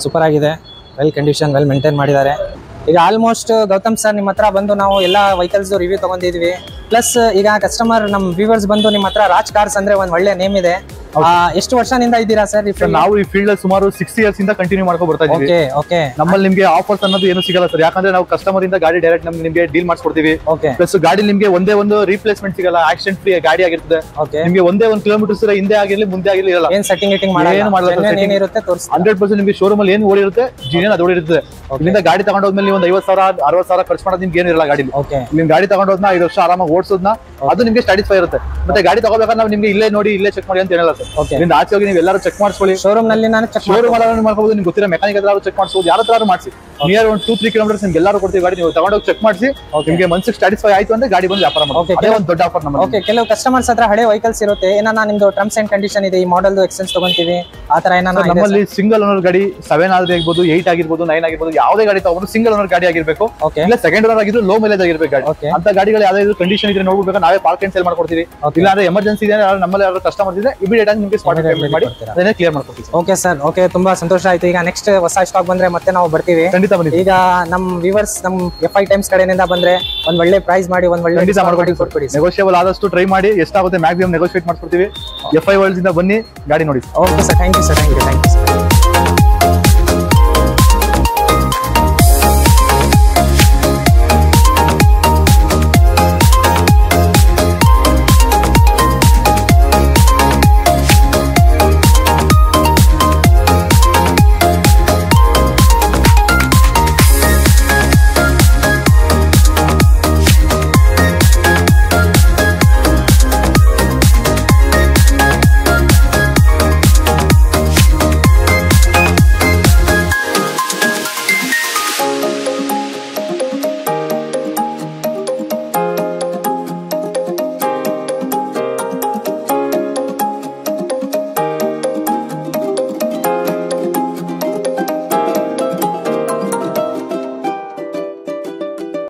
ಸೂಪರ್ ಆಗಿದೆ, ವೆಲ್ ಕಂಡೀಷನ್, ವೆಲ್ ಮೇಂಟೈನ್ ಮಾಡಿದ್ದಾರೆ. ಈಗ ಆಲ್ಮೋಸ್ಟ್ ಗೌತಮ್ ಸರ್ ನಿಮ್ಮ ಹತ್ರ ಬಂದು ನಾವು ಎಲ್ಲ ವೆಹಿಕಲ್ಸ್ ರಿವ್ಯೂ ತಗೊಂಡಿದ್ವಿ. ಪ್ಲಸ್ ಈಗ ಕಸ್ಟಮರ್ ನಮ್ಮ ವ್ಯೂವರ್ಸ್ ಬಂದು ನಿಮ್ಮ ಹತ್ರ ರಾಜ್ ಕಾರ್ಸ್ ಅಂದ್ರೆ ಒಂದು ಒಳ್ಳೆ ನೇಮ್ ಇದೆ, ಎಷ್ಟು ವರ್ಷದಿಂದ ಇದ್ದೀರಾ ಸರ್? ನಾವು ಈ ಫೀಲ್ಡ್ ಅಲ್ಲಿ ಸುಮಾರು 6 ಇಯರ್ಸ್ ಇಂದ ಕಂಟಿನ್ಯೂ ಮಾಡ್ಕೊಂಡು ಬರ್ತಾ ಇದೀವಿ. ನಮ್ಮಲ್ಲಿ ನಿಮ್ಗೆ ಆಫರ್ಸ್ ಅನ್ನೋದು ಏನು ಸಿಗಲ್ಲ ಸರ್, ಯಾಕಂದ್ರೆ ನಾವು ಕಸ್ಟಮರ್ ಇಂದ ಗಾಡಿ ಡೈರೆಕ್ಟ್ ನಿಮ್ಗೆ ಡೀಲ್ ಮಾಡಿಸ್ಕೊಡ್ತೀವಿ. ಪ್ಲಸ್ ಗಾಡಿ ನಿಮ್ಗೆ ಒಂದೇ ಒಂದು ರೀಪ್ಲೇಸ್ಮೆಂಟ್ ಸಿಗಲ್ಲ, ಆಕ್ಸಿಡೆಂಟ್ ಫ್ರೀ ಗಾಡಿ ಆಗಿರ್ತದೆ. ನಿಮ್ಗೆ ಒಂದೇ ಒಂದು ಕಿಲೋಮೀಟರ್ ಹಿಂದೆ ಆಗಿರ್ಲಿ ಮುಂದೆ ಆಗಿರ್ಲಿ ಇರಲ್ಲ, ಏನು ಮಾಡಲ್ಲ. 100% ನಿಮ್ಗೆ ಶೋರೂಮ್ ಅಲ್ಲಿ ಏನು ಓಡಿರುತ್ತೆ ಜಿನೇನ್ ಅದು ಓಡಿರುತ್ತೆ. ಇಲ್ಲಿಂದ ಗಾಡಿ ತಗೊಂಡೋದ್ಮೇಲೆ ಒಂದು 50,000 60,000 ಖರ್ಚು ಮಾಡೋದು ನಿಮ್ಗೆ ಏನಿರಲ್ಲ ಗಾಡಿ. ನಿಮ್ ಗಾಡಿ ತಗೊಂಡೋದ್ನ 5 ವರ್ಷ ಆರಾಮಾಗಿ ಓಡಿಸೋದ್ನ ಅದು ನಿಮ್ಗೆ ಸ್ಯಾಟಿಸ್ಫೈ ಇರುತ್ತೆ. ಮತ್ತೆ ಗಾಡಿ ತಗೋಬೇಕಾದ್ರೆ ನಾವು ನಿಮ್ಗೆ ಇಲ್ಲೇ ನೋಡಿ ಇಲ್ಲೇ ಚೆಕ್ ಮಾಡಿ ಅಂತ ಹೇಳಲ್ಲ ಸರ್. ಇಲ್ಲಿಂದ ಆಚೆ ಹೋಗಿ ನೀವು ಎಲ್ಲರೂ ಚೆಕ್ ಮಾಡಿಸ್ಕೊಳ್ಳಿ. ಶೋರೂಮ್ ನಲ್ಲಿ ಮಾಡ್ಕೋಬಹುದು, ನಿಮ್ಗೆ ಗೊತ್ತಿರೋ ಮೆಕ್ಯಾನಿಕ್ ಹತ್ರ ಚೆಕ್ ಮಾಡಿಸಬಹುದು, ಯಾರ ಹತ್ರ ಮಾಡಿಸಿ. ನಿಯರ್ ಒಂದು 2-3 ಕಿಲೋಮೀಟರ್ಸ್ ನಿಮ್ಗೆ ಎಲ್ಲರೂ ಕೊಡ್ತೀವಿ ಗಾಡಿ. ನೀವು ತಗೊಂಡೋಗಿ ಚೆಕ್ ಮಾಡಿಸಿ, ನಿಮ್ಗೆ ಮನ್ಸಿಗೆ ಸ್ಯಾಟಿಸ್ಫೈ ಆಯ್ತು ಅಂದ್ರೆ ಗಾಡಿ ಬಂದು ವ್ಯಾಪಾರ ಮಾಡಿ. ಅದೇ ಒಂದು ದೊಡ್ಡ ಆಫರ್ ನಮ್ಮಲ್ಲಿ. ಕೆಲವು ಕಸ್ಟಮರ್ಸ್ ಹತ್ರ ಹಳೆ ವೆಹಿಕಲ್ಸ್ ಇರುತ್ತೆ, ಏನಾನ ನಿಮ್ದು ಟರ್ಮ್ಸ್ ಅಂಡ್ ಕಂಡೀಷನ್ ಇದೆ, ಈ ಮಾಡೆಲ್ ಎಕ್ಸ್ಚೇಂಜ್ ತಗೊಂತೀವಿ ಆ ತರ ಏನಾನ? ನಮ್ಮಲ್ಲಿ ಸಿಂಗಲ್ ಓನರ್ ಗಾಡಿ 7 ಆಗಿರ್ಬೋದು, 8 ಆಗಿರ್ಬೋದು, 9 ಆಗಿರ್ಬೋದು, ಯಾವುದೇ ಗಾಡಿ ತಗೊಂಡು ಸಿಂಗಲ್ ಓನರ್ ಗಾಡಿ ಆಗಿರ್ಬೇಕು, ಇಲ್ಲ ಸೆಕೆಂಡ್ ಓನರ್ ಆಗಿದ್ರು ಲೋ ಮೈಲೇಜ್ ಆಗಿರ್ಬೇಕು ಗಾಡಿ. ಅಂತ ಗಾಡಿಗಳು ಯಾವ್ದಾದ್ರು ಕಂಡೀಷನ್ ಇದ್ರೆ ನೋಡ್ಬೇಕು, ನಾವೇ ಪಾರ್ಕ್ ಅಂಡ್ ಸೇಲ್ ಮಾಡ್ಕೊಡ್ತೀವಿ. ಇಲ್ಲ ಅಂದ್ರೆ ಎಮರ್ಜೆನ್ಸಿ ಇದೆ ನಮ್ಮಲ್ಲಿ ಯಾರು ಕಸ್ಟಮರ್ ಇದ್ರೆ ಇಮಿಡಿಯೇಟ್ ಆಗಿ ನಿಮಗೆ ಸ್ಪಾಟ್ ಪೇಮೆಂಟ್ ಮಾಡಿ ಅದನ್ನೇ ಕ್ಲಿಯರ್ ಮಾಡ್ಕೊಡ್ತೀವಿ. ಓಕೆ ಸರ್, ಓಕೆ, ತುಂಬಾ ಸಂತೋಷ ಆಯ್ತು. ಈಗ ನೆಕ್ಸ್ಟ್ ಹೊಸ ಸ್ಟಾಕ್ ಬಂದ್ರೆ ಮತ್ತೆ ನಾವು ಬರ್ತೀವಿ. ಖಂಡಿತ ಬನ್ನಿ. ಈಗ ನಮ್ ವ್ಯೂವರ್ಸ್ ನಮ್ FI ಟೈಮ್ಸ್ ಕಡೆಯಿಂದ ಬಂದ್ರೆ ಒಂದ್ ಒಳ್ಳೆ ಪ್ರೈಸ್ ಮಾಡಿ ಒಂದ್ ಒಳ್ಳೆ ಕೊಡ್ಕೊಡಿ. ನೆಗೋಷಿಯಬಲ್ ಆದಷ್ಟು ಟ್ರೈ ಮಾಡಿ, ಎಷ್ಟಾಗುತ್ತೆ ಮ್ಯಾಕ್ಸಿಮಮ್ ನೆಗೋಷಿಯೇಟ್ ಮಾಡ್ಕೊಡ್ತೀವಿ. FI ವರ್ಲ್ಡ್ ಇಂದ ಬನ್ನಿ, ಗಾಡಿ ನೋಡಿ. Okay sir, thank you sir.